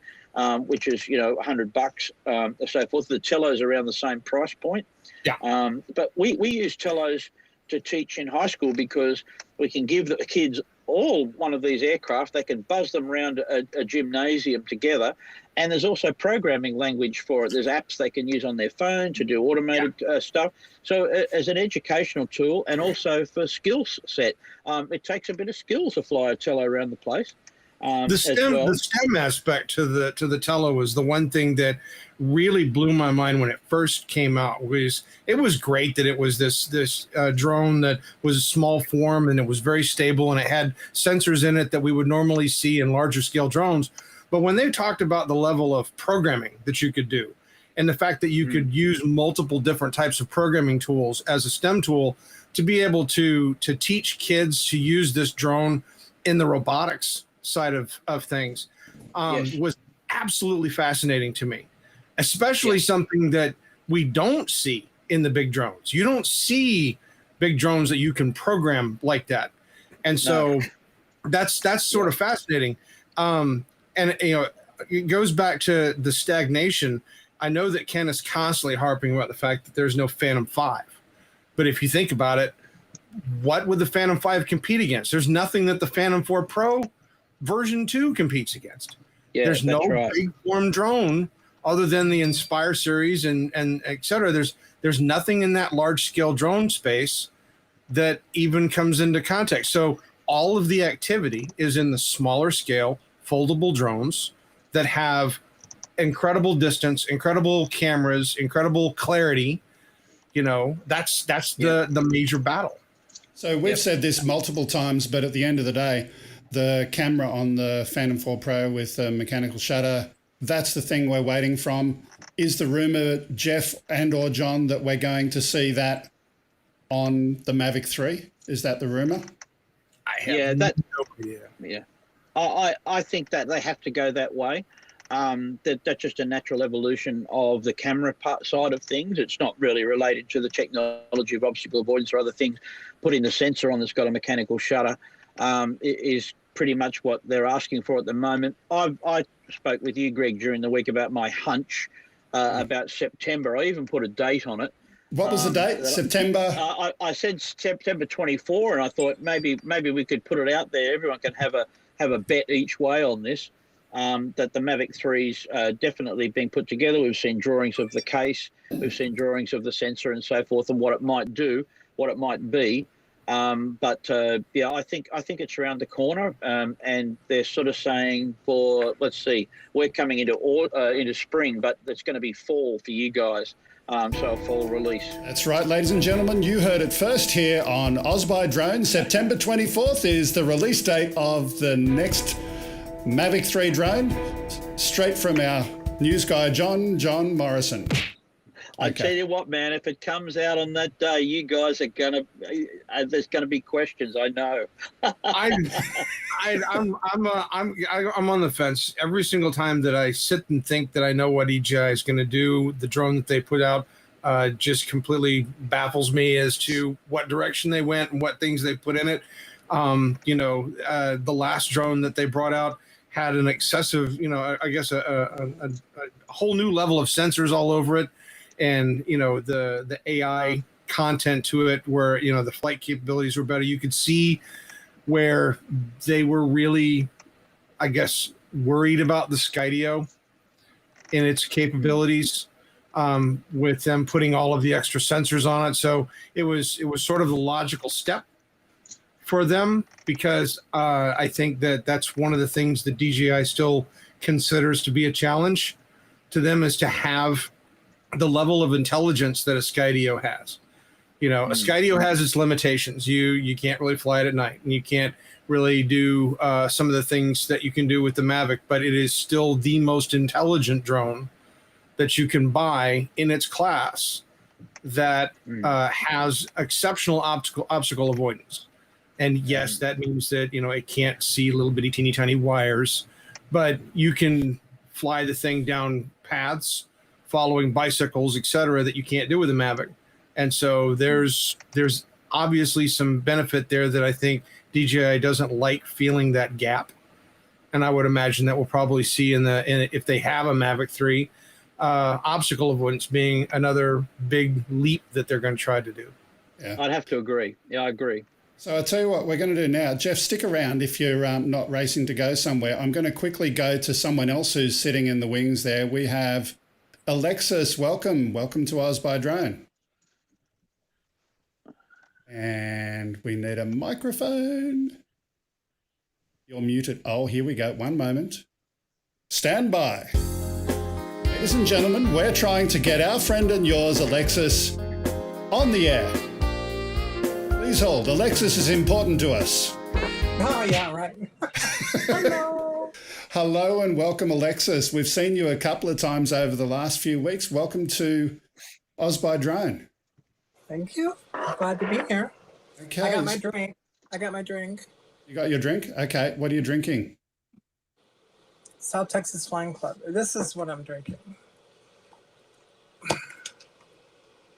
which is $100 or so forth, the Teles around the same price point. Yeah. But we use Teles to teach in high school because we can give the kids all one of these aircraft. They can buzz them around a gymnasium together. And there's also programming language for it. There's apps they can use on their phone to do automated stuff. So as an educational tool, and also for skills set, it takes a bit of skills to fly a Tele around the place. The STEM aspect to the Tele was the one thing that really blew my mind when it first came out. It was great that it was this drone that was a small form, and it was very stable, and it had sensors in it that we would normally see in larger scale drones. But when they talked about the level of programming that you could do, and the fact that you could use multiple different types of programming tools as a STEM tool to be able to teach kids to use this drone in the robotics side of things, was absolutely fascinating to me, especially something that we don't see in the big drones. You don't see big drones that you can program like that. And so that's sort of fascinating. And it goes back to the stagnation. I know that Ken is constantly harping about the fact that there's no Phantom 5. But if you think about it, what would the Phantom 5 compete against? There's nothing that the Phantom 4 Pro version 2 competes against. Yeah, there's no big form drone other than the Inspire series and et cetera. There's nothing in that large scale drone space that even comes into context. So all of the activity is in the smaller scale foldable drones that have incredible distance, incredible cameras, incredible clarity. That's the major battle. So we've said this multiple times, but at the end of the day, the camera on the Phantom 4 Pro with the mechanical shutter, that's the thing we're waiting from. Is the rumor, Jeff and or John, that we're going to see that on the Mavic 3? Is that the rumor? I have no idea. Yeah. I think that they have to go that way. That's just a natural evolution of the camera side of things. It's not really related to the technology of obstacle avoidance or other things. Putting the sensor on that's got a mechanical shutter is pretty much what they're asking for at the moment. I spoke with you, Greg, during the week about my hunch about September. I even put a date on it. What was the date? September? I said September 24, and I thought maybe we could put it out there. Everyone can have a bet each way on this. That the Mavic 3's definitely being put together. We've seen drawings of the case. We've seen drawings of the sensor and so forth, and what it might do, what it might be. I think it's around the corner, and they're sort of saying let's see, we're coming into spring, but it's going to be fall for you guys. So a fall release. That's right, ladies and gentlemen. You heard it first here on OzByDrone. September 24th is the release date of the next Mavic 3 drone, straight from our news guy, John Morrison. I tell you what, man, if it comes out on that day, you guys are there's gonna be questions. I know. I'm on the fence every single time that I sit and think that I know what DJI is going to do. The drone that they put out just completely baffles me as to what direction they went and what things they put in it. The last drone that they brought out had an excessive, I guess a whole new level of sensors all over it. And, the AI content to it where, the flight capabilities were better. You could see where they were really, I guess, worried about the Skydio and its capabilities with them putting all of the extra sensors on it. So it was sort of the logical step for them because I think that's one of the things that DJI still considers to be a challenge to them is to have the level of intelligence that a Skydio has. A Skydio has its limitations. You can't really fly it at night, and you can't really do some of the things that you can do with the Mavic, but it is still the most intelligent drone that you can buy in its class that has exceptional obstacle avoidance. And yes, that means that, it can't see little bitty teeny tiny wires, but you can fly the thing down paths following bicycles, etc., that you can't do with a Mavic. And so there's obviously some benefit there that I think DJI doesn't like feeling that gap. And I would imagine that we'll probably see if they have a Mavic 3, obstacle avoidance being another big leap that they're going to try to do. Yeah. I'd have to agree. Yeah, I agree. So I'll tell you what we're going to do now. Jeff, stick around if you're not racing to go somewhere. I'm going to quickly go to someone else who's sitting in the wings there. We have Alexis. Welcome to OzByDrone. And we need a microphone. You're muted. Oh, here we go. One moment. Stand by. Ladies and gentlemen, we're trying to get our friend and yours, Alexis, on the air. Please hold. Alexis is important to us. Oh, yeah, right. Hello. Hello and welcome, Alexis. We've seen you a couple of times over the last few weeks. Welcome to OzByDrone. Thank you. Glad to be here. Okay. I got my drink. You got your drink? Okay. What are you drinking? South Texas Flying Club. This is what I'm drinking.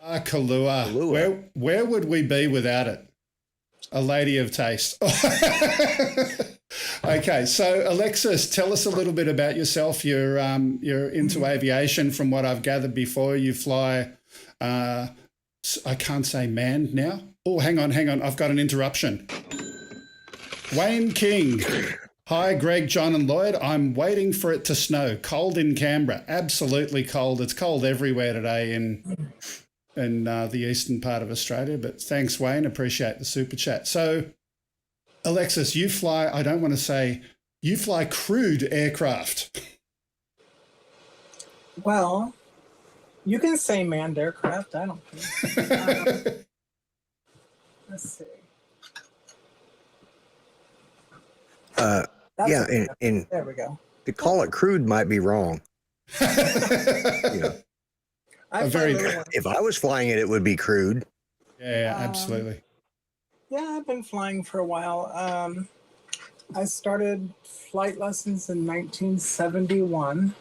Kahlua. Kahlua. Where would we be without it? A lady of taste. Okay, so Alexis, tell us a little bit about yourself. You're into aviation, from what I've gathered before. You fly. I can't say manned now. Oh, hang on. I've got an interruption. Wayne King. Hi, Greg, John, and Lloyd. I'm waiting for it to snow. Cold in Canberra. Absolutely cold. It's cold everywhere today in the eastern part of Australia. But thanks, Wayne. Appreciate the super chat. So, Alexis, you fly, I don't want to say, you fly crewed aircraft. Well, you can say manned aircraft. I don't care. Let's see. And There we go. to call it crude might be wrong. You know, if I was flying it, it would be crude. Yeah, absolutely. Yeah, I've been flying for a while. I started flight lessons in 1971,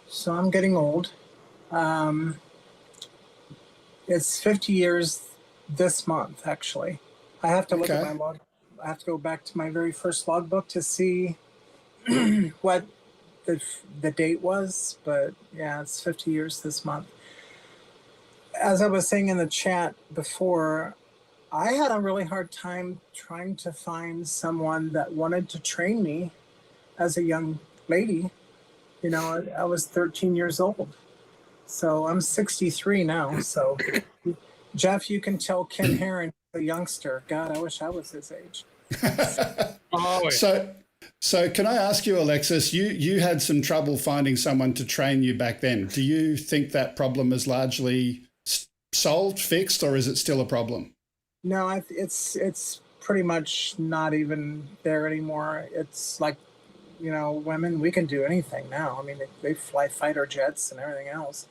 so I'm getting old. It's 50 years this month, actually. I have to look at my log. I have to go back to my very first logbook to see what the date was, but yeah, it's 50 years this month. As I was saying in the chat before, I had a really hard time trying to find someone that wanted to train me as a young lady. You know, I was 13 years old. So I'm 63 now. So Jeff, you can tell Ken Herron, a youngster. God, I wish I was his age. Oh, yeah. So can I ask you, Alexis, you had some trouble finding someone to train you back then. Do you think that problem is largely solved, fixed, or is it still a problem? No, it's pretty much not even there anymore. It's like, you know, women, we can do anything now. I mean, they fly fighter jets and everything else.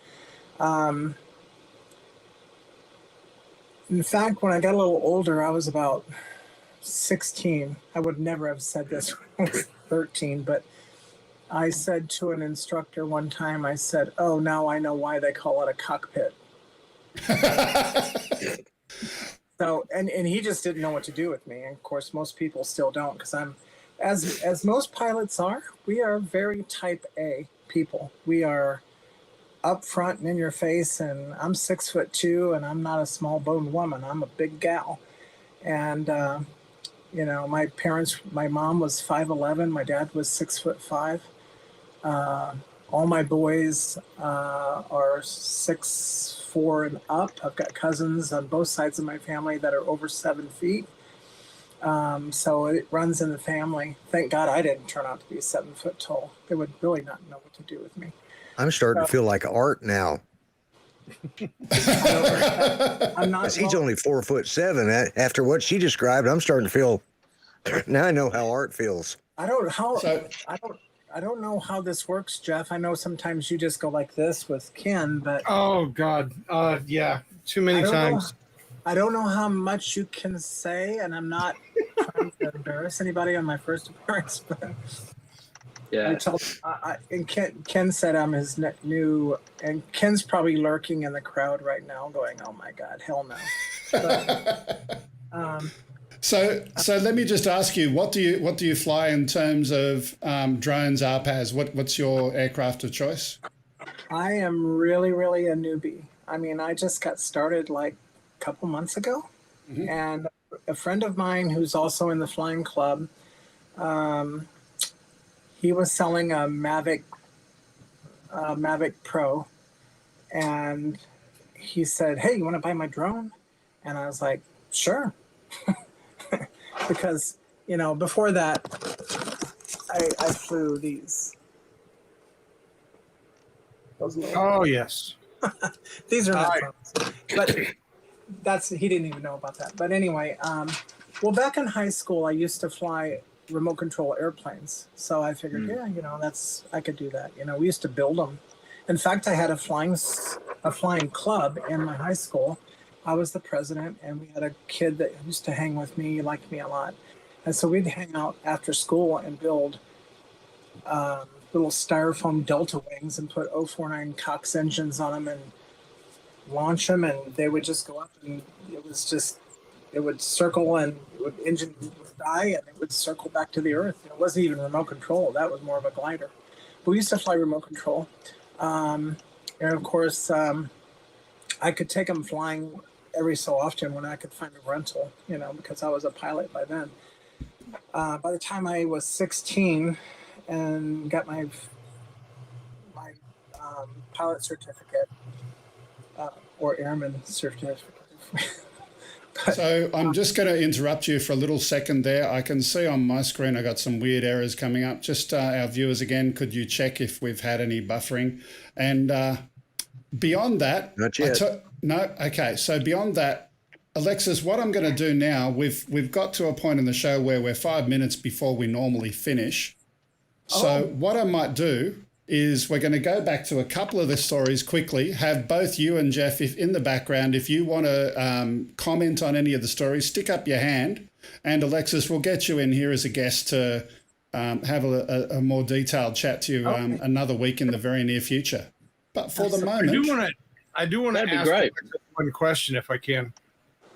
In fact, when I got a little older, I was about 16. I would never have said this when I was 13, but I said to an instructor one time, I said, "Oh, now I know why they call it a cockpit." So, and he just didn't know what to do with me. And of course, most people still don't, because I'm, as most pilots are, we are very type A people. We are up front and in your face, and I'm 6'2", and I'm not a small boned woman. I'm a big gal. And, you know, my mom was 5'11", my dad was 6'5". All my boys are 6'4" and up. I've got cousins on both sides of my family that are over 7 feet. So it runs in the family. Thank God I didn't turn out to be 7 foot tall. They would really not know what to do with me. I'm starting to feel like Art now. I'm not. He's only 4'7". After what she described, I'm starting to feel. Now I know how Art feels. I don't know how this works, Jeff. I know sometimes you just go like this with Ken, but Oh God, yeah, too many times. I don't know how much you can say, and I'm not trying to embarrass anybody on my first appearance, but Yeah. and Ken said I'm his new, and Ken's probably lurking in the crowd right now, going, "Oh my God, hell no." But, So let me just ask you, what do you fly in terms of drones, RPAS? What's your aircraft of choice? I am really, really a newbie. I mean, I just got started like a couple months ago, and a friend of mine who's also in the flying club, he was selling a Mavic Pro, and he said, "Hey, you want to buy my drone?" And I was like, "Sure." Because, you know, before that, I flew these. Oh yes. These are not drones. But he didn't even know about that. But anyway, well, back in high school, I used to fly remote control airplanes. So I figured, yeah, you know, I could do that. You know, we used to build them. In fact, I had a flying club in my high school. I was the president, and we had a kid that used to hang with me. He liked me a lot. And so we'd hang out after school and build little styrofoam Delta wings and put 049 Cox engines on them and launch them, and they would just go up, and it would circle, and engine would die, and it would circle back to the earth. It wasn't even remote control. That was more of a glider. But we used to fly remote control. And of course, I could take them flying every so often when I could find a rental, because I was a pilot by then. By the time I was 16 and got my pilot certificate, or Airman Certificate. So I'm just going to interrupt you for a little second there. I can see on my screen I got some weird errors coming up. Just our viewers again, could you check if we've had any buffering? And beyond that, not yet. No, okay. So beyond that, Alexis, what I'm going to do now, we've got to a point in the show where we're 5 minutes before we normally finish. So what I might do is we're going to go back to a couple of the stories quickly, have both you and Jeff in the background. If you want to comment on any of the stories, stick up your hand, and Alexis, we'll get you in here as a guest to have a more detailed chat to you another week in the very near future. But for the moment... I do want to ask one question if I can.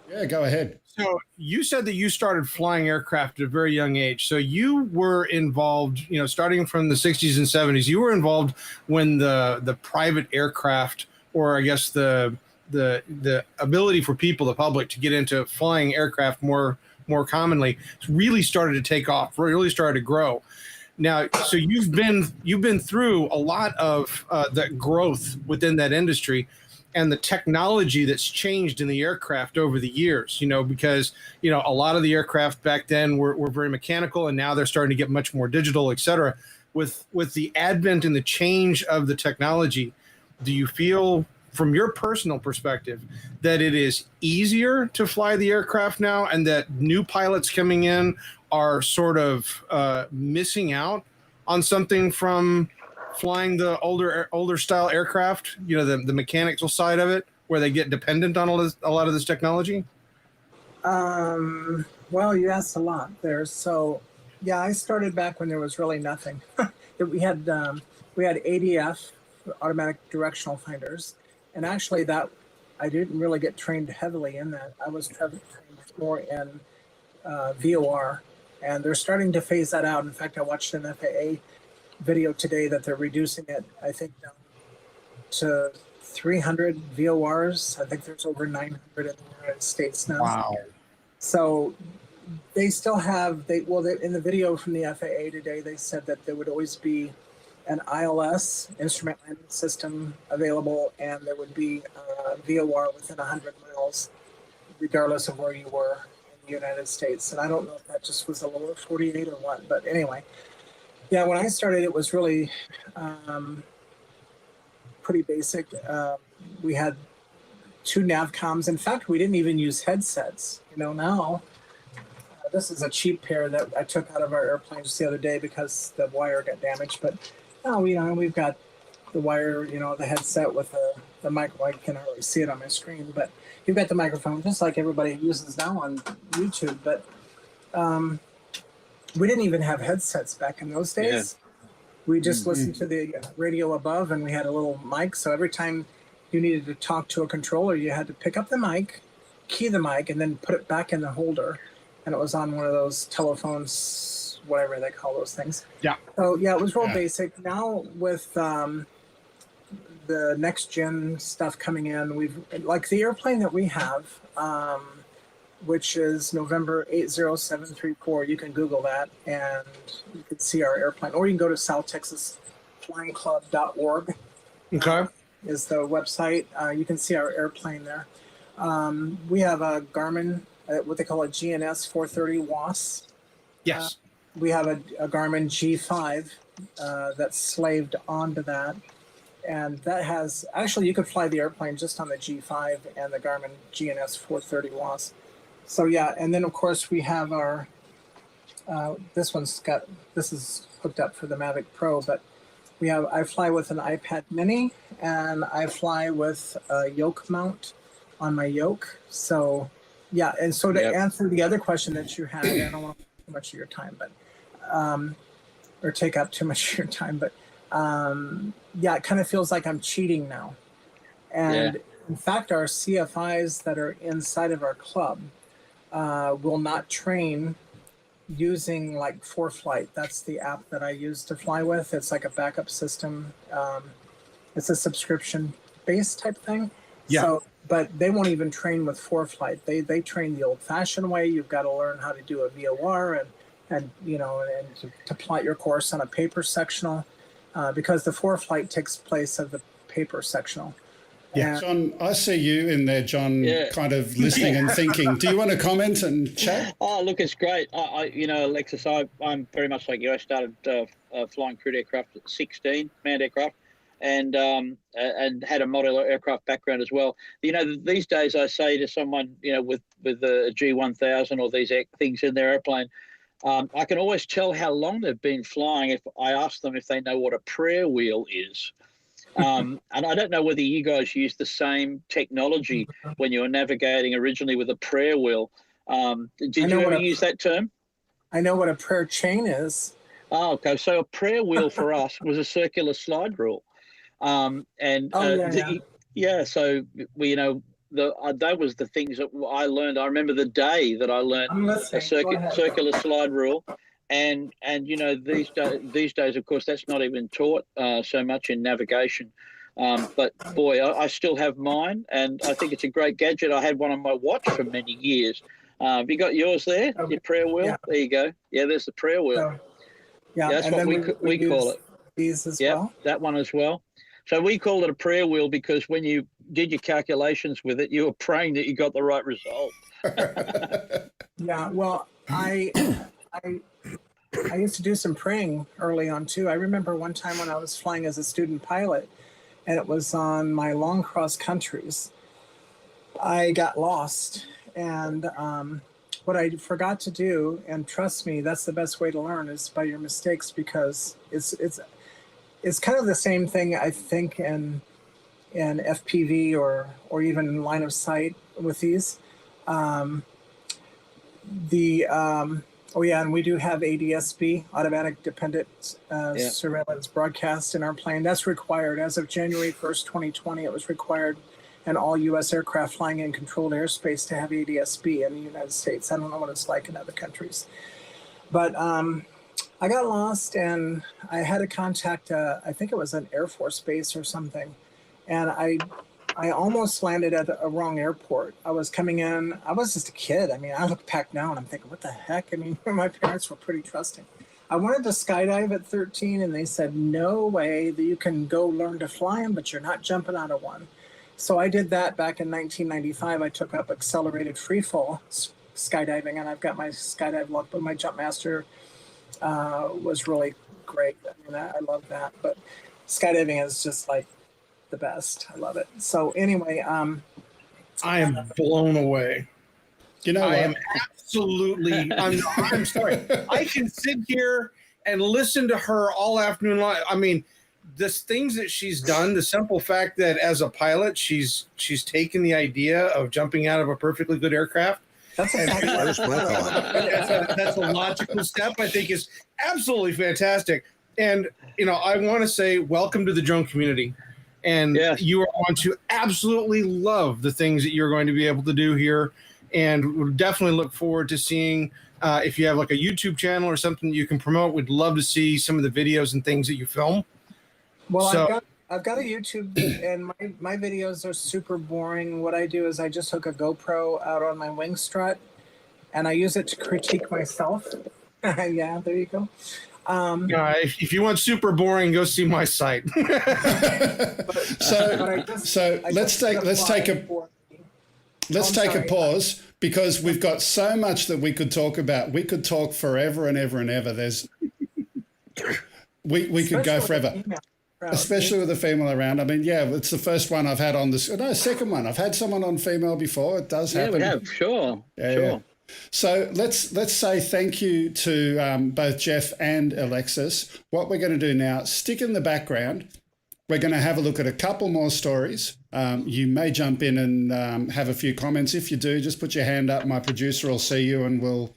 Yeah, go ahead. So you said that you started flying aircraft at a very young age. So you were involved, starting from the 60s and 70s, you were involved when the private aircraft, or I guess the ability for people, the public, to get into flying aircraft more commonly really started to take off, really started to grow. Now, so you've been through a lot of that growth within that industry, and the technology that's changed in the aircraft over the years, because, a lot of the aircraft back then were very mechanical, and now they're starting to get much more digital, et cetera. With the advent and the change of the technology, do you feel, from your personal perspective, that it is easier to fly the aircraft now, and that new pilots coming in are sort of missing out on something from flying the older style aircraft, the mechanical side of it, where they get dependent on a lot of this technology? Well, you asked a lot there. So, yeah, I started back when there was really nothing. we had ADF, automatic directional finders, and actually that I didn't really get trained heavily in that. I was trained more in VOR, and they're starting to phase that out. In fact, I watched an FAA video today that they're reducing it, I think, down to 300 VORs. I think there's over 900 in the United States now. Wow. So they still have, in the video from the FAA today, they said that there would always be an ILS, instrument landing system, available, and there would be VOR within 100 miles, regardless of where you were in the United States. And I don't know if that just was the lower 48 or what, but anyway. Yeah, when I started, it was really pretty basic. We had 2 navcoms. In fact, we didn't even use headsets. Now, this is a cheap pair that I took out of our airplane just the other day because the wire got damaged. But now, we've got the wire, the headset with the microphone. I can't really see it on my screen, but you've got the microphone just like everybody uses now on YouTube. But we didn't even have headsets back in those days. Yeah. We just listened to the radio above, and we had a little mic. So every time you needed to talk to a controller, you had to pick up the mic, key the mic, and then put it back in the holder. And it was on one of those telephones, whatever they call those things. Yeah. So, yeah, it was real basic. Now with the next gen stuff coming in, like the airplane that we have, which is November 80734. You can Google that, and you can see our airplane. Or you can go to southtexasflyingclub.org. Okay. Is the website. You can see our airplane there. We have a Garmin, what they call a GNS 430 WAS. Yes. We have a Garmin G5 that's slaved onto that. And that has, actually, you could fly the airplane just on the G5 and the Garmin GNS 430 WAS. So yeah, and then of course we have our, this is hooked up for the Mavic Pro, but I fly with an iPad mini, and I fly with a yoke mount on my yoke. So yeah, and so to answer the other question that you had, I don't want to take too much of your time, but, or take up too much of your time, but yeah, it kind of feels like I'm cheating now. And In fact, our CFIs that are inside of our club will not train using like ForeFlight. That's the app that I use to fly with. It's like a backup system. It's a subscription-based type thing. Yeah. So, but they won't even train with ForeFlight. They train the old-fashioned way. You've got to learn how to do a VOR and to plot your course on a paper sectional, because the ForeFlight takes place of the paper sectional. Yeah. John, I see you in there, John, kind of listening and thinking. Do you want to comment and chat? Oh, look, it's great. Alexis, I'm very much like you. I started flying crewed aircraft at 16, manned aircraft, and had a model aircraft background as well. These days I say to someone, with a G1000 or these things in their airplane, I can always tell how long they've been flying if I ask them if they know what a prayer wheel is. And I don't know whether you guys use the same technology when you were navigating originally with a prayer wheel. Did you ever use that term? I know what a prayer chain is. Oh, okay. So a prayer wheel for us was a circular slide rule. So we, that was the things that I learned. I remember the day that I learned a circular slide rule. And these days, of course, that's not even taught so much in navigation. But boy, I still have mine, and I think it's a great gadget. I had one on my watch for many years. Have you got yours there? Your prayer wheel? Yeah. There you go. Yeah, there's the prayer wheel. That's what we call it. These as well. That one as well. So we call it a prayer wheel because when you did your calculations with it, you were praying that you got the right result. Yeah. Well, I used to do some praying early on too. I remember one time when I was flying as a student pilot, and it was on my long cross countries. I got lost, and what I forgot to do, and trust me, that's the best way to learn, is by your mistakes, because it's kind of the same thing I think in FPV or even in line of sight with these. And we do have ADSB, automatic dependent surveillance broadcast in our plane. That's required. As of January 1st, 2020, it was required in all U.S. aircraft flying in controlled airspace to have ADSB in the United States. I don't know what it's like in other countries. But I got lost, and I had to contact, I think it was an Air Force base or something. And I almost landed at a wrong airport. I was coming in. I was just a kid. I mean, I look back now and I'm thinking, what the heck? I mean, my parents were pretty trusting. I wanted to skydive at 13, and they said, no way that you can go learn to fly them, but you're not jumping out of one. So I did that back in 1995. I took up accelerated freefall skydiving, and I've got my skydive log, but my jump master was really great. I mean, I love that. But skydiving is just like the best. I love it. So anyway, I am blown away. I am absolutely. I'm sorry. I can sit here and listen to her all afternoon. I mean, the things that she's done. The simple fact that as a pilot, she's taken the idea of jumping out of a perfectly good aircraft. That's a logical step. I think is absolutely fantastic. And I want to say welcome to the drone community. And you are going to absolutely love the things that you're going to be able to do here. And we'll definitely look forward to seeing if you have like a YouTube channel or something you can promote. We'd love to see some of the videos and things that you film. Well, I've got a YouTube, and my videos are super boring. What I do is I just hook a GoPro out on my wing strut, and I use it to critique myself. Yeah, there you go. If you want super boring, go see my site. So let's take a pause, because we've got so much that we could talk about. We could talk forever and ever and ever. We could go forever. Especially with a female around. I mean, it's the first one I've had on this. No, second one. I've had someone on female before. It does happen. Yeah, we have. Sure. Yeah. So let's say thank you to both Jeff and Alexis. What we're going to do now, stick in the background. We're going to have a look at a couple more stories. You may jump in and have a few comments. If you do, just put your hand up. My producer will see you and we'll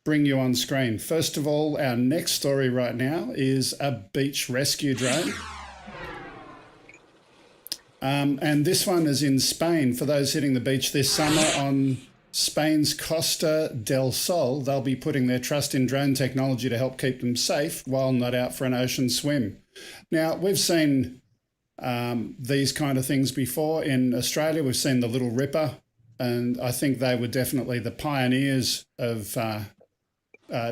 bring you on screen. First of all, our next story right now is a beach rescue drone. And this one is in Spain. For those hitting the beach this summer on Spain's Costa del Sol, they'll be putting their trust in drone technology to help keep them safe while not out for an ocean swim. Now, we've seen these kind of things before. In Australia, we've seen the Little Ripper, and I think they were definitely the pioneers of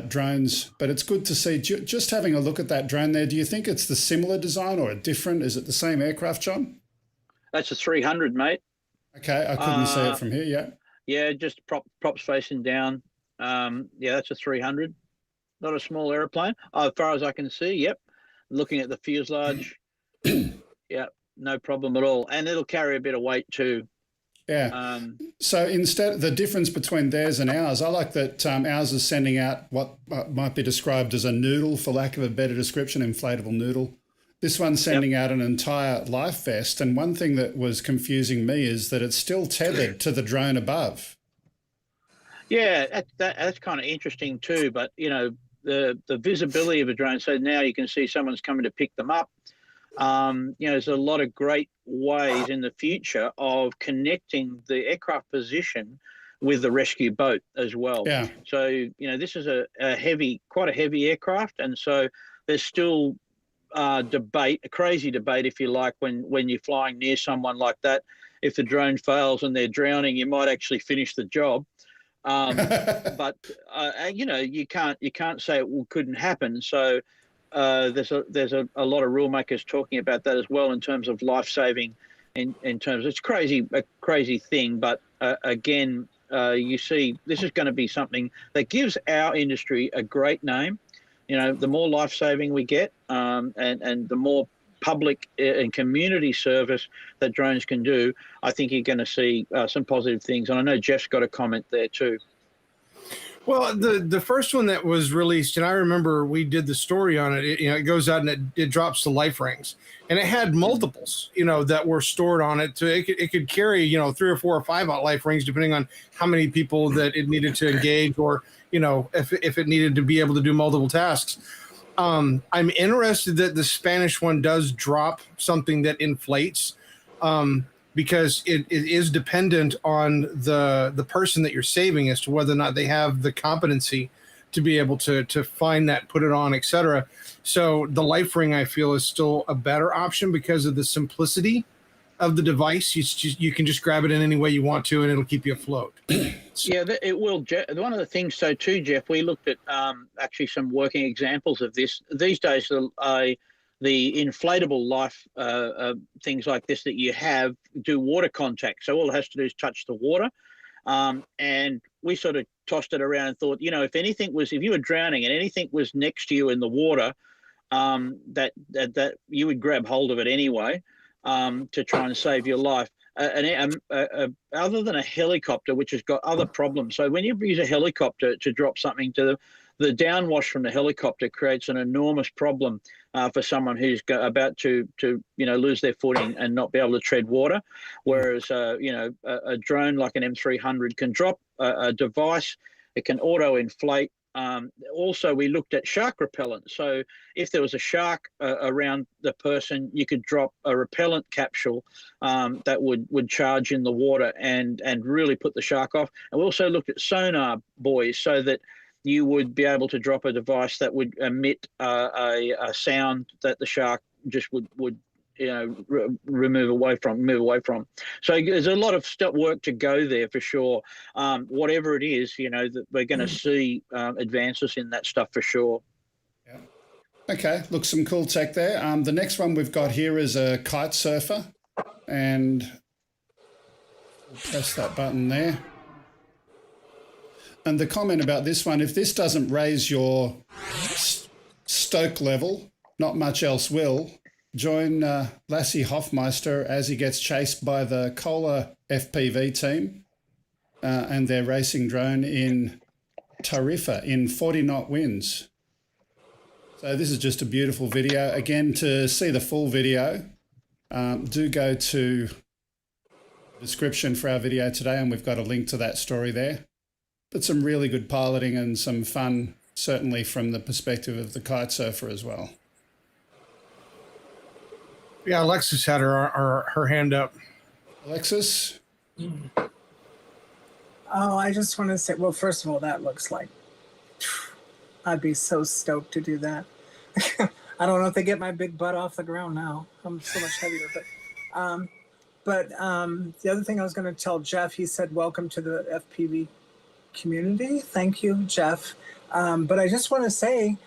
drones. But it's good to see, just having a look at that drone there, do you think it's the similar design or a different? Is it the same aircraft, John? That's a 300, mate. Okay, I couldn't see it from here, yeah. Yeah, just props facing down. Yeah, that's a 300. Not a small aeroplane, as far as I can see. Yep. Looking at the fuselage, yeah, no problem at all. And it'll carry a bit of weight too. Yeah. So instead, the difference between theirs and ours, I like that ours is sending out what might be described as a noodle, for lack of a better description, inflatable noodle. This one's sending out an entire life vest. And one thing that was confusing me is that it's still tethered to the drone above. Yeah, that's kind of interesting too. But, you know, the visibility of a drone, so now you can see someone's coming to pick them up. You know, there's a lot of great ways in the future of connecting the aircraft position with the rescue boat as well. Yeah. So, you know, this is quite a heavy aircraft. And so there's still debate, a crazy debate, if you like, when you're flying near someone like that. If the drone fails and they're drowning, you might actually finish the job. But you know, you can't say it couldn't happen. So there's a lot of rule makers talking about that as well in terms of life saving. In terms, it's a crazy thing. But again, you see, this is going to be something that gives our industry a great name. You know, the more life saving we get, and the more public and community service that drones can do, I think you're going to see some positive things. And I know Jeff's got a comment there too. Well, the first one that was released, and I remember we did the story on it. It goes out and it drops the life rings, and it had multiples, that were stored on it. So it could carry, 3 or 4 or 5 life rings, depending on how many people that it needed to engage, or if it needed to be able to do multiple tasks. I'm interested that the Spanish one does drop something that inflates, because it is dependent on the person that you're saving as to whether or not they have the competency to be able to find that, put it on, etc. So the life ring, I feel, is still a better option because of the simplicity of the device. You can just grab it in any way you want to, and it'll keep you afloat. Yeah, it will. One of the things, so too, Jeff, we looked at actually some working examples of this. These days, the inflatable life things like this that you have do water contact. So all it has to do is touch the water. And we sort of tossed it around and thought, if you were drowning and anything was next to you in the water, that you would grab hold of it anyway to try and save your life. Other than a helicopter, which has got other problems. So when you use a helicopter to drop something to the downwash from the helicopter creates an enormous problem for someone who's about to lose their footing and not be able to tread water. Whereas a drone like an M300 can drop a device, it can auto inflate. Also, we looked at shark repellent. So if there was a shark around the person, you could drop a repellent capsule that would charge in the water and really put the shark off. And we also looked at sonar buoys so that you would be able to drop a device that would emit a sound that the shark just would move away from. So there's a lot of work to go there for sure. Whatever it is, that we're going to see advances in that stuff for sure. Yeah. Okay, look, some cool tech there. The next one we've got here is a kite surfer, and we'll press that button there. And the comment about this one, if this doesn't raise your stoke level, not much else will. Join Lassie Hoffmeister as he gets chased by the Kohler FPV team and their racing drone in Tarifa in 40-knot winds. So this is just a beautiful video. Again, to see the full video, do go to the description for our video today, and we've got a link to that story there. But some really good piloting and some fun, certainly from the perspective of the kite surfer as well. Yeah, Alexis had her hand up. Alexis? Oh, I just want to say, well, first of all, that looks like I'd be so stoked to do that. I don't know if they get my big butt off the ground now. I'm so much heavier, but the other thing I was going to tell Jeff, he said, welcome to the FPV community. Thank you, Jeff. But I just want to say,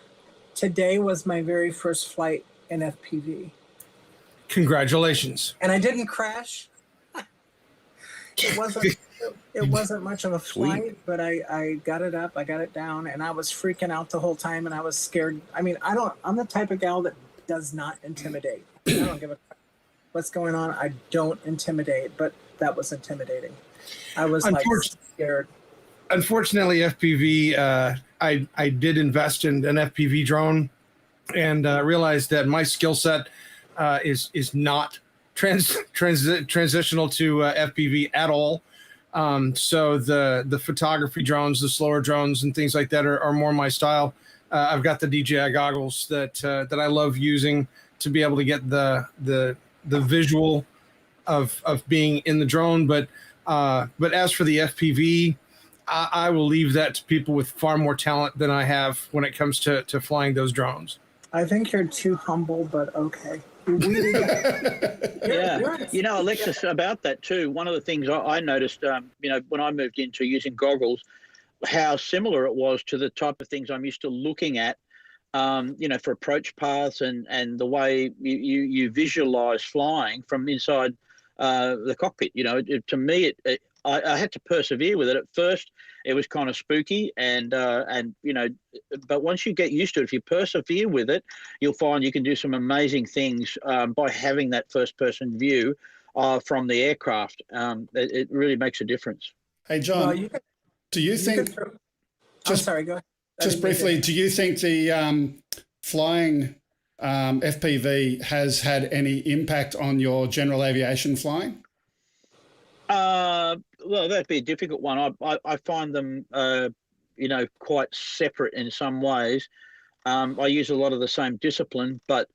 today was my very first flight in FPV. Congratulations. And I didn't crash. It wasn't much of a flight, but I got it up, I got it down, and I was freaking out the whole time, and I was scared. I mean, I'm the type of gal that does not intimidate. I don't give a crap what's going on. I don't intimidate, but that was intimidating. I was like scared. Unfortunately, FPV, I did invest in an FPV drone and realized that my skill set is not transitional to FPV at all. So the photography drones, the slower drones and things like that are more my style. I've got the DJI goggles that I love using to be able to get the visual of being in the drone. But as for the FPV, I will leave that to people with far more talent than I have when it comes to flying those drones. I think you're too humble, but okay. Yeah, you know, Alexis, about that too. One of the things I noticed, when I moved into using goggles, how similar it was to the type of things I'm used to looking at, for approach paths and the way you visualize flying from inside the cockpit. You know, to me, I had to persevere with it. At first, it was kind of spooky, and but once you get used to it, if you persevere with it, you'll find you can do some amazing things by having that first-person view from the aircraft. It really makes a difference. Hey, John, do you think? I'm sorry, go ahead. Just briefly, do you think the flying FPV has had any impact on your general aviation flying? Well, that'd be a difficult one. I find them, quite separate in some ways. I use a lot of the same discipline, but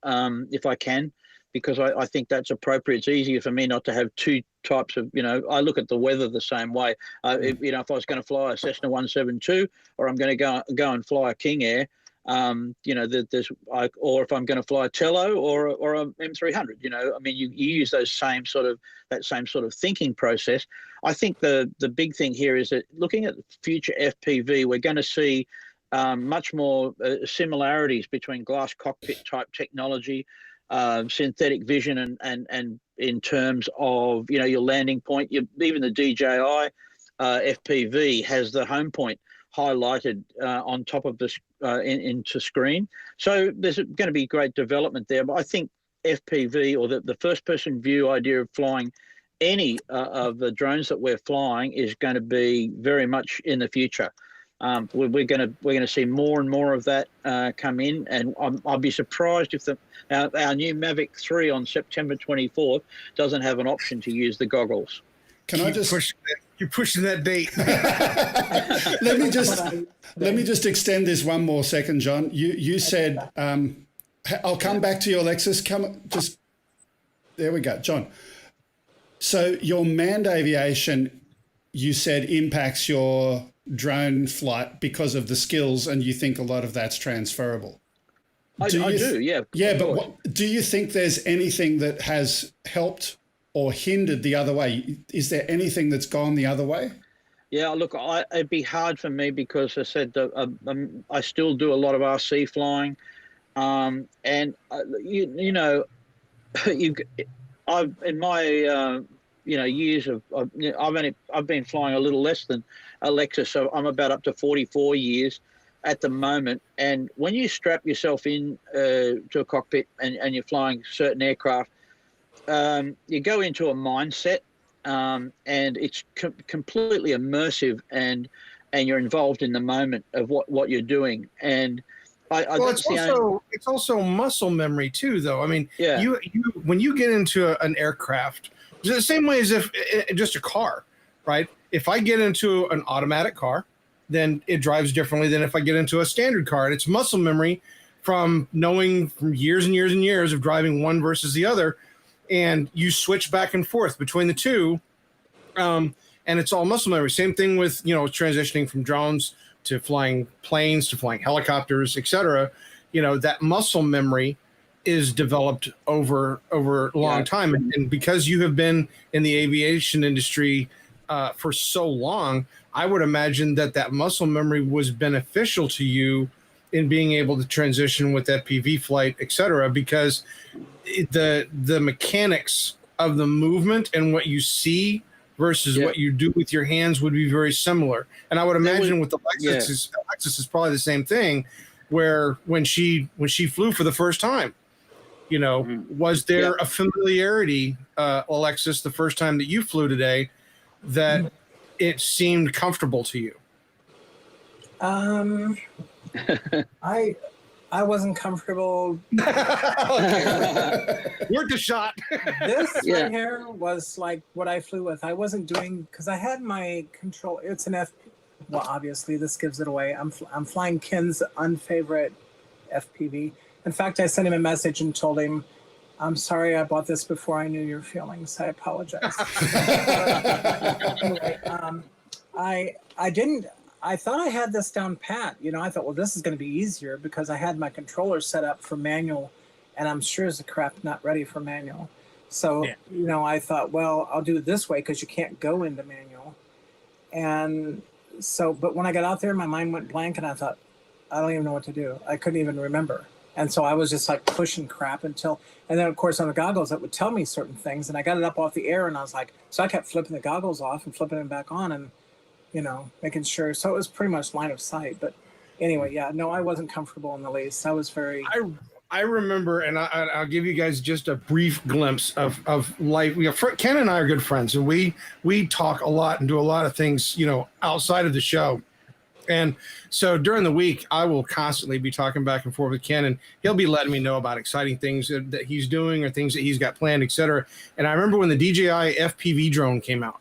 if I can, because I think that's appropriate. It's easier for me not to have two types of, I look at the weather the same way. If I was going to fly a Cessna 172 or I'm going to go and fly a King Air, or if I'm going to fly a Tello or a M300, you use that same sort of thinking process. I think the big thing here is that looking at future FPV, we're going to see much more similarities between glass cockpit type technology, synthetic vision, and in terms of your landing point. Even the DJI FPV has the home point highlighted on top of this into screen. So there's going to be great development there. But I think FPV, or the first-person view idea of flying any of the drones that we're flying, is going to be very much in the future. We're going to see more and more of that come in, and I'll be surprised if our new Mavic 3 on September 24th doesn't have an option to use the goggles. Can I just you're pushing that date? let me just extend this one more second, John. You said I'll come back to you, Alexis. There we go, John. So your manned aviation, you said, impacts your drone flight because of the skills, and you think a lot of that's transferable. I do, yeah. Yeah, but do you think there's anything that has helped or hindered the other way? Is there anything that's gone the other way? Yeah, look, it'd be hard for me because I said I still do a lot of RC flying, and I've in my years of I've been flying a little less than Alexis, so I'm about up to 44 years at the moment. And when you strap yourself in to a cockpit and you're flying certain aircraft, you go into a mindset, and it's completely immersive, and you're involved in the moment of what you're doing. And it's also muscle memory too, though. I mean, yeah. you when you get into an aircraft, it's the same way as if just a car, right? If I get into an automatic car, then it drives differently than if I get into a standard car. And it's muscle memory from knowing from years and years and years of driving one versus the other. and you switch back and forth between the two. And it's all muscle memory. Same thing with, transitioning from drones to flying planes to flying helicopters, etc. That muscle memory is developed over a long time. And because you have been in the aviation industry for so long, I would imagine that muscle memory was beneficial to you in being able to transition with FPV flight, etc. Because the mechanics of the movement and what you see versus what you do with your hands would be very similar. And I would imagine with Alexis is probably the same thing, where when she flew for the first time, was there a familiarity, Alexis, the first time that you flew today, that it seemed comfortable to you? I wasn't comfortable. Worth a shot. This right here was like what I flew with. I wasn't doing, because I had my control. It's an well, obviously this gives it away. I'm flying Ken's unfavorite FPV. In fact, I sent him a message and told him, I'm sorry I bought this before I knew your feelings. I apologize. Anyway, I thought I had this down pat. I thought, well, this is going to be easier because I had my controller set up for manual, and I'm sure as a crap not ready for manual. So, I thought, well, I'll do it this way because you can't go into manual. And so, but when I got out there, my mind went blank, and I thought, I don't even know what to do. I couldn't even remember. And so I was just like pushing crap and then of course on the goggles, it would tell me certain things, and I got it up off the air, and I was like, so I kept flipping the goggles off and flipping them back on, and making sure. So it was pretty much line of sight. But anyway, I wasn't comfortable in the least. I was very. I remember, and I'll give you guys just a brief glimpse of life. Ken and I are good friends, and we talk a lot and do a lot of things, outside of the show. And so during the week, I will constantly be talking back and forth with Ken, and he'll be letting me know about exciting things that he's doing or things that he's got planned, et cetera. And I remember when the DJI FPV drone came out,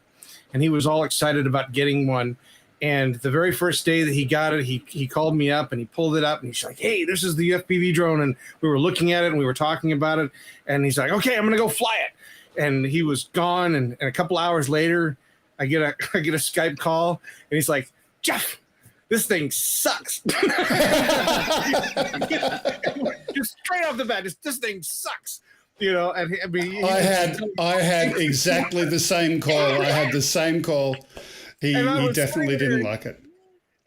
and he was all excited about getting one. And the very first day that he got it, he called me up and he pulled it up and he's like, hey, this is the FPV drone. And we were looking at it and we were talking about it. And he's like, okay, I'm going to go fly it. And he was gone. And a couple hours later, I get a Skype call, and he's like, Jeff, this thing sucks. Just straight off the bat, this thing sucks. And I had exactly the same call. I had the same call. He definitely didn't like it.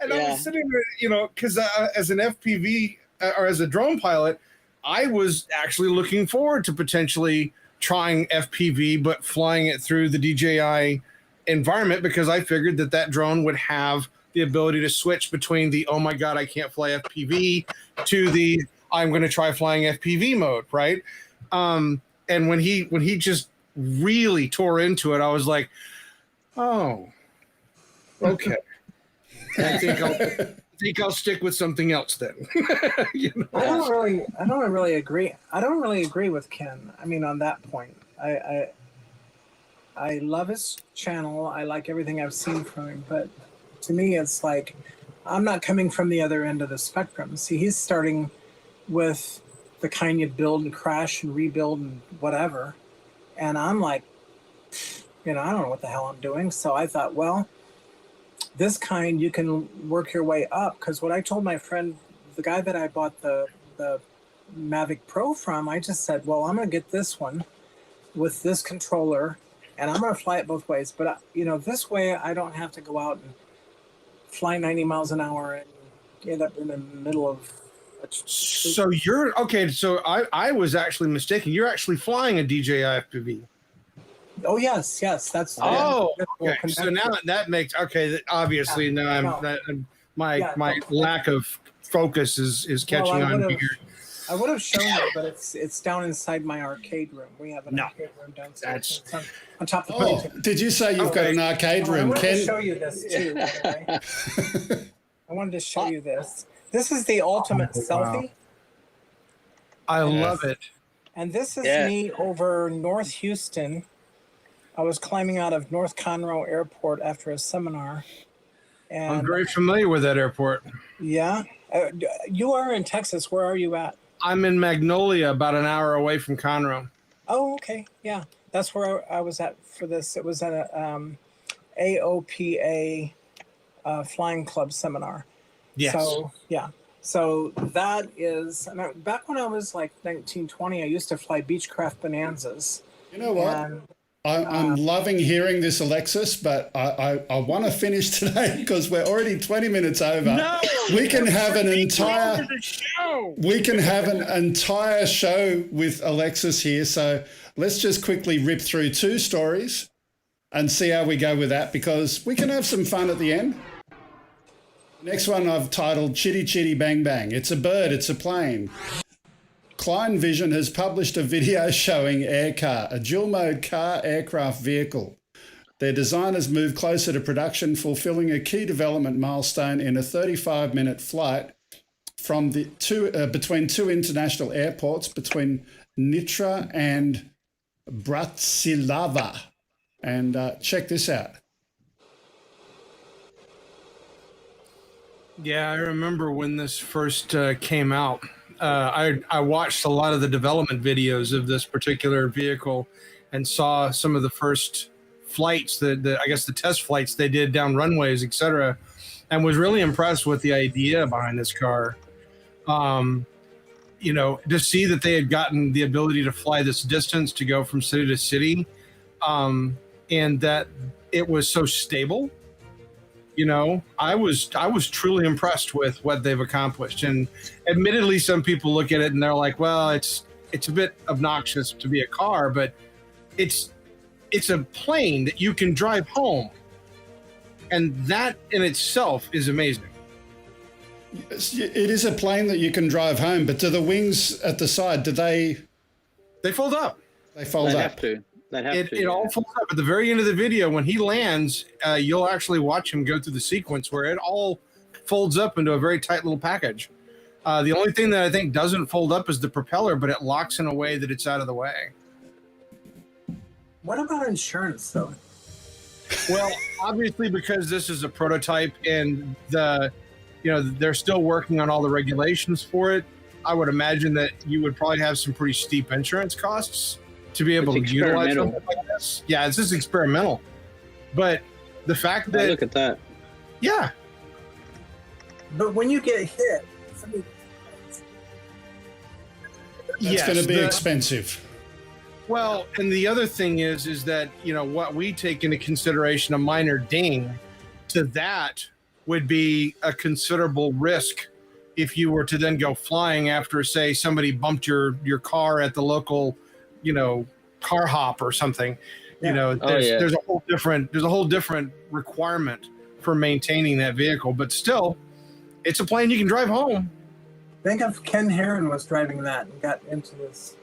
And I was sitting there, because as an FPV or as a drone pilot, I was actually looking forward to potentially trying FPV, but flying it through the DJI environment, because I figured that drone would have the ability to switch between the, oh my God, I can't fly FPV, to the, I'm going to try flying FPV mode, right? And when he just really tore into it, I was like, oh, okay. I think I'll stick with something else then. I don't really agree. I don't really agree with Ken. I mean, on that point, I love his channel. I like everything I've seen from him, but to me, it's like, I'm not coming from the other end of the spectrum. See, he's starting with the kind you build and crash and rebuild and whatever. And I'm like, I don't know what the hell I'm doing. So I thought, well, this kind you can work your way up. Because what I told my friend, the guy that I bought the Mavic Pro from, I just said, well, I'm going to get this one with this controller, and I'm going to fly it both ways. But, this way I don't have to go out and fly 90 miles an hour and end up in the middle of. So you're okay. So I was actually mistaken. You're actually flying a DJI FPV. Oh yes, that's. Okay. So now that makes obviously now my lack of focus is catching on here. I would have shown you, but it's down inside my arcade room. We have an arcade room downstairs. On top of the did you say you've got an arcade room? I wanted to show you this too. By the way. I wanted to show you this. This is the ultimate selfie. I love it. And this is me over North Houston. I was climbing out of North Conroe Airport after a seminar. And I'm very familiar with that airport. Yeah. You are in Texas. Where are you at? I'm in Magnolia, about an hour away from Conroe. Oh, okay. Yeah. That's where I was at for this. It was at a AOPA Flying Club seminar. Yes. So, yeah. So that is, back when I was like 19, 20, I used to fly Beechcraft Bonanzas. You know what? And, I'm loving hearing this, Alexis, but I want to finish today because we're already 20 minutes over. No, we can have an entire show. We can have an entire show with Alexis here. So let's just quickly rip through 2 stories and see how we go with that, because we can have some fun at the end. Next one I've titled Chitty Chitty Bang Bang. It's a bird, it's a plane. Klein Vision has published a video showing Aircar, a dual-mode car aircraft vehicle. Their designers moved closer to production, fulfilling a key development milestone in a 35-minute flight from between 2 international airports, between Nitra and Bratislava. And check this out. Yeah, I remember when this first came out. I watched a lot of the development videos of this particular vehicle and saw some of the first flights, I guess the test flights they did down runways, etc., and was really impressed with the idea behind this car. You know, to see that they had gotten the ability to fly this distance, to go from city to city, and that it was so stable. You know, I was truly impressed with what they've accomplished. And admittedly, some people look at it and they're like, well, it's a bit obnoxious to be a car, but it's a plane that you can drive home. And that in itself is amazing. It is a plane that you can drive home, but do the wings at the side, they fold up? They fold up. Have to. It all folds up at the very end of the video. When he lands, you'll actually watch him go through the sequence where it all folds up into a very tight little package. The only thing that I think doesn't fold up is the propeller, but it locks in a way that it's out of the way. what about insurance, though? Well, obviously, because this is a prototype and they're still working on all the regulations for it, I would imagine that you would probably have some pretty steep insurance costs to be able to utilize something like this. Yeah, it's just experimental. But the fact that... Look at that. Yeah. But when you get hit... It's going to be expensive. Well, and the other thing is that, what we take into consideration, a minor ding, to that would be a considerable risk if you were to then go flying after, say, somebody bumped your car at the local, car hop or something. Yeah. There's a whole different requirement for maintaining that vehicle, but still, it's a plane you can drive home. Think if Ken Heron was driving that and got into this.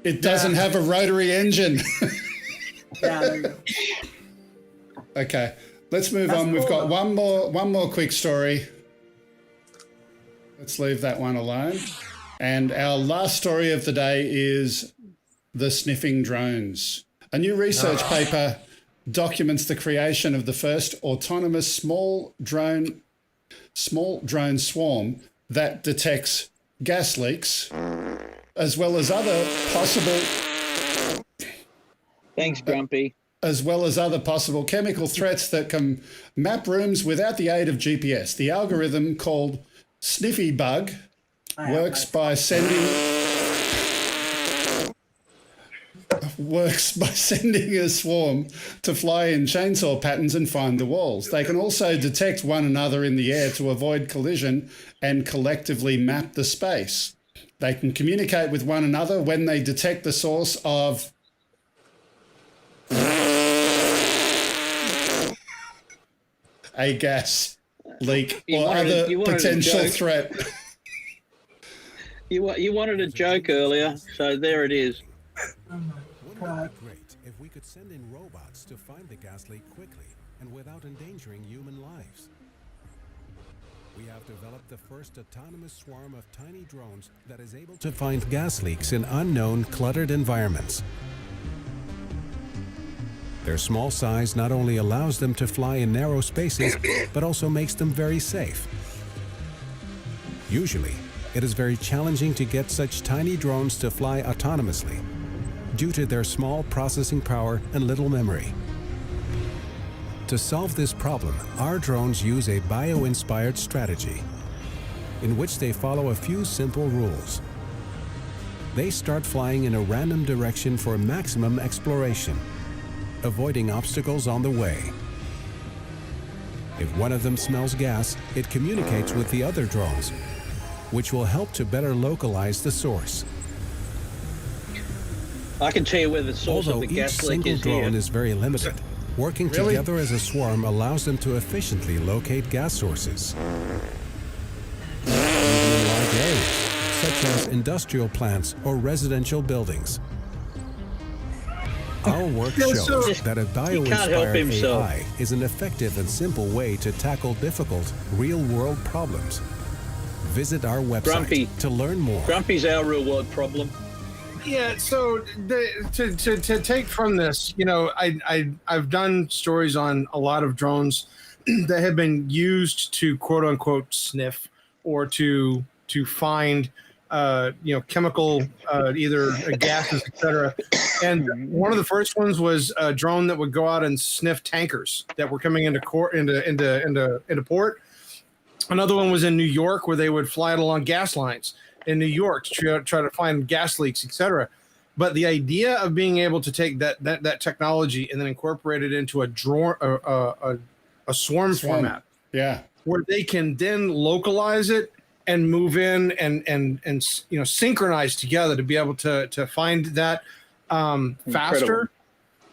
It doesn't have a rotary engine. Yeah, there you go. Okay, let's move on. We've got one more quick story. Let's leave that one alone. And our last story of the day is the sniffing drones. A new research paper documents the creation of the first autonomous small drone swarm that detects gas leaks, as well as other possible... Thanks, Grumpy. As well as other possible chemical threats that can map rooms without the aid of GPS. The algorithm, called Sniffy Bug, works by sending a swarm to fly in chainsaw patterns and find the walls. They can also detect one another in the air to avoid collision and collectively map the space. They can communicate with one another when they detect the source of a gas leak or other potential threat. You wanted a joke earlier, so there it is. Wouldn't it be great if we could send in robots to find the gas leak quickly and without endangering human lives? We have developed the first autonomous swarm of tiny drones that is able to find gas leaks in unknown, cluttered environments. Their small size not only allows them to fly in narrow spaces, but also makes them very safe. Usually, it is very challenging to get such tiny drones to fly autonomously. due to their small processing power and little memory. To solve this problem, our drones use a bio-inspired strategy in which they follow a few simple rules. They start flying in a random direction for maximum exploration, avoiding obstacles on the way. If one of them smells gas, it communicates with the other drones, which will help to better localize the source. I can tell you where the source Although of the each gas leak single is drone here. is very limited, working Really? together as a swarm allows them to efficiently locate gas sources. Even in large areas, such as industrial plants or residential buildings. Our work shows that a help bio-inspired himself. AI is an effective and simple way to tackle difficult, real-world problems. Visit our website Grumpy. to learn more. Grumpy's our real world problem. Yeah, so to take from this, you know, I've done stories on a lot of drones that have been used to quote unquote sniff or to find you know, chemical either gases, etc. And one of the first ones was a drone that would go out and sniff tankers that were coming into port. Another one was in New York where they would fly it along gas lines in New York to try to find gas leaks, etc. But the idea of being able to take that technology and then incorporate it into a swarm format, Yeah. where they can then localize it and move in and you know, synchronize together to be able to find that faster.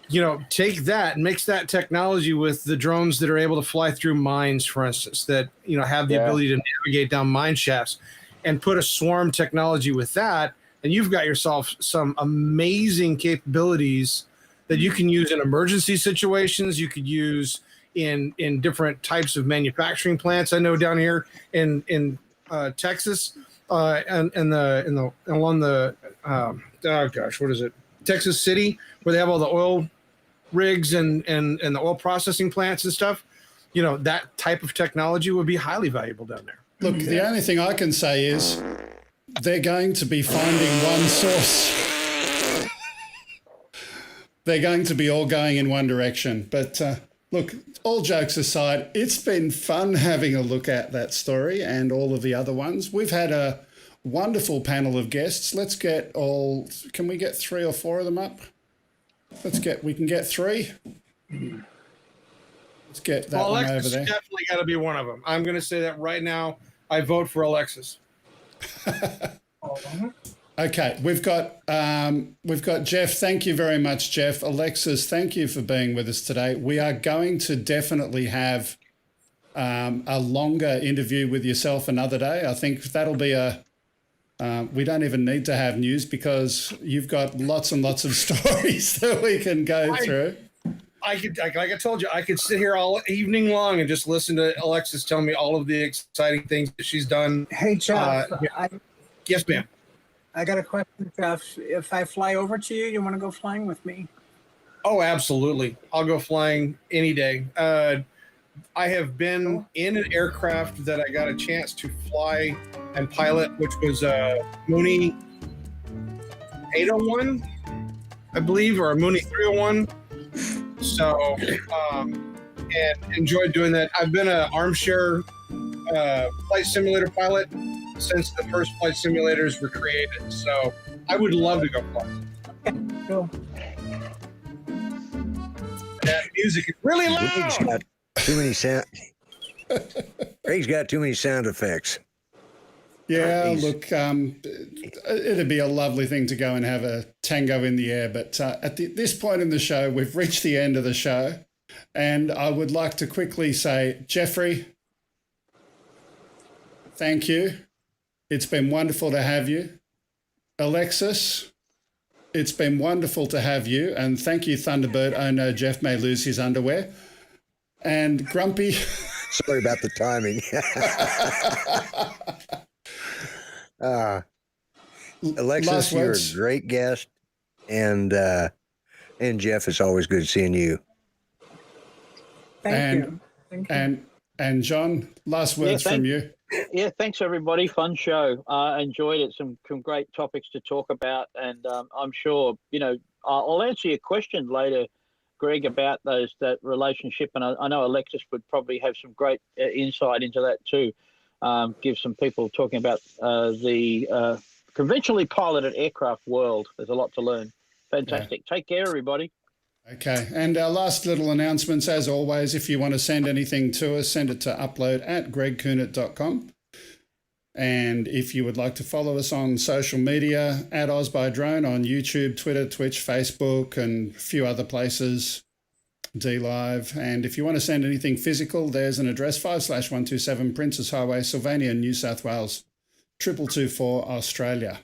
You know, take that and mix that technology with the drones that are able to fly through mines, for instance, that, you know, have the ability to navigate down mine shafts, and put a swarm technology with that, and you've got yourself some amazing capabilities that you can use in emergency situations. You could use in different types of manufacturing plants. I know down here in Texas, and along the oh gosh, what is it? Texas City, where they have all the oil rigs and the oil processing plants and stuff. You know, that type of technology would be highly valuable down there. Look, the only thing I can say is they're going to be finding one source. They're going to be all going in one direction. But look, all jokes aside, it's been fun having a look at that story and all of the other ones. We've had a wonderful panel of guests. Let's get all, can we get 3 or 4 of them up? We can get 3. Let's get that one Alexis over there. definitely got to be one of them. I'm going to say that right now. I vote for Alexis. Okay, we've got Jeff. Thank you very much, Jeff. Alexis, thank you for being with us today. We are going to definitely have a longer interview with yourself another day. I think that'll be we don't even need to have news because you've got lots and lots of stories that we can go through. Like I told you, I could sit here all evening long and just listen to Alexis tell me all of the exciting things that she's done. Hey, Jeff. Yes, ma'am. I got a question, Jeff. If I fly over to you, you want to go flying with me? Oh, absolutely. I'll go flying any day. I have been in an aircraft that I got a chance to fly and pilot, which was a Mooney 801, I believe, or a Mooney 301. So, and enjoyed doing that. I've been an armchair flight simulator pilot since the first flight simulators were created. So I would love to go fly. Okay, cool. That music is really loud. Greg's got too many sound. Greg's got too many sound effects. Yeah, look, it'd be a lovely thing to go and have a tango in the air. But at this point in the show, we've reached the end of the show. And I would like to quickly say, Jeffrey, thank you. It's been wonderful to have you. Alexis, it's been wonderful to have you. And thank you, Thunderbird. Oh, no, Jeff may lose his underwear. And Grumpy. Sorry about the timing. Alexis, you're a great guest, and Jeff, it's always good seeing you. Thank you. And John, last words from you. Yeah, thanks everybody. Fun show. Enjoyed it. Some great topics to talk about, and I'm sure I'll answer your question later, Greg, about that relationship, and I know Alexis would probably have some great insight into that too. Give some people talking about the conventionally piloted aircraft world. There's a lot to learn. Fantastic. Yeah. Take care, everybody. Okay. And our last little announcements, as always, if you want to send anything to us, send it to upload@gregkuhnert.com. And if you would like to follow us on social media, at OzByDrone on YouTube, Twitter, Twitch, Facebook, and a few other places, DLive. And if you want to send anything physical, there's an address, 5/127 Princess Highway, Sylvania, New South Wales, 2224, Australia.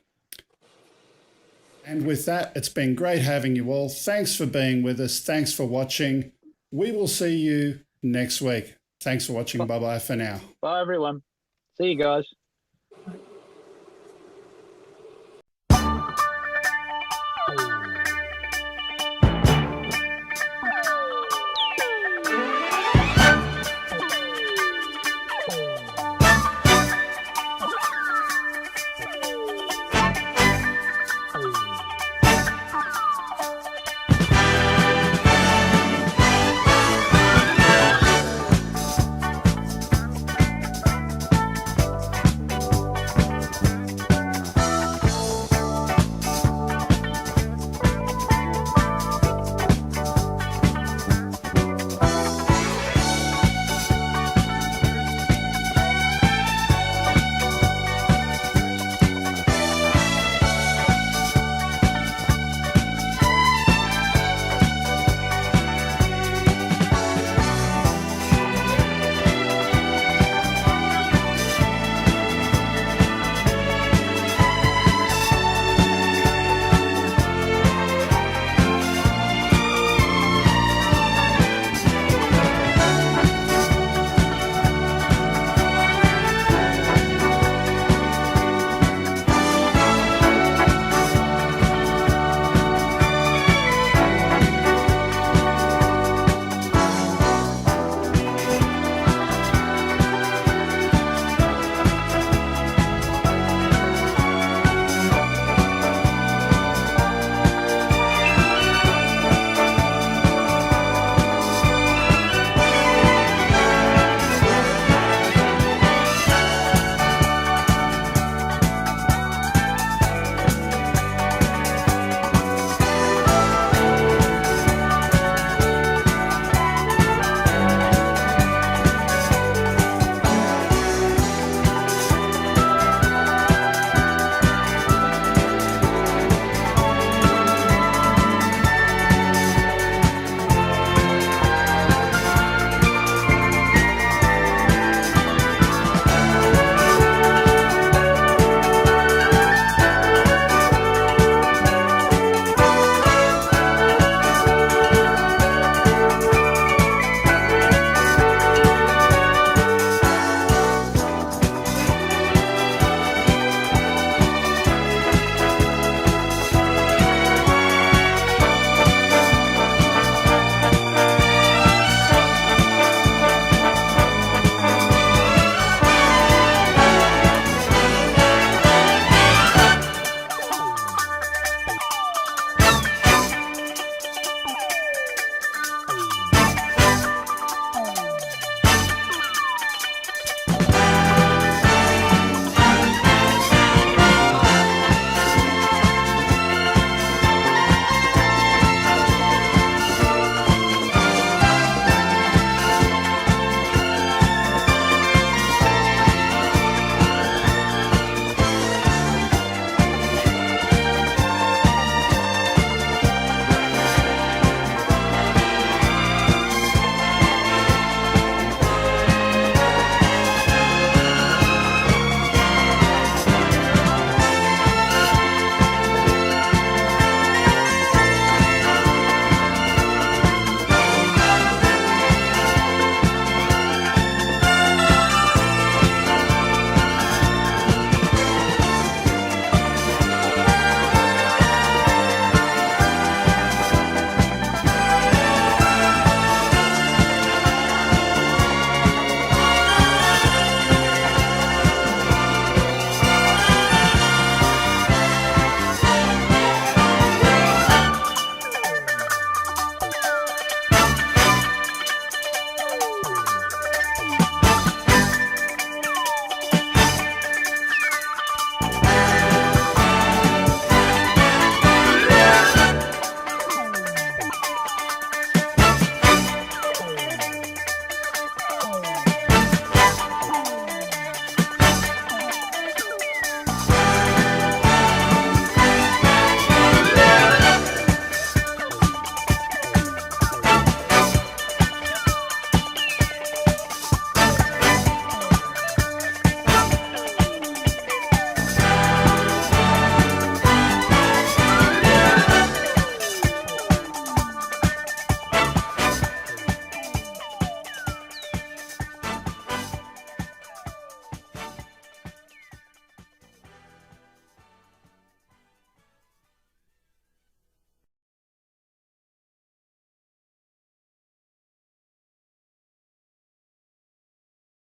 And with that, it's been great having you all. Thanks for being with us. Thanks for watching. We will see you next week. Thanks for watching. Bye-bye for now. Bye, everyone. See you guys.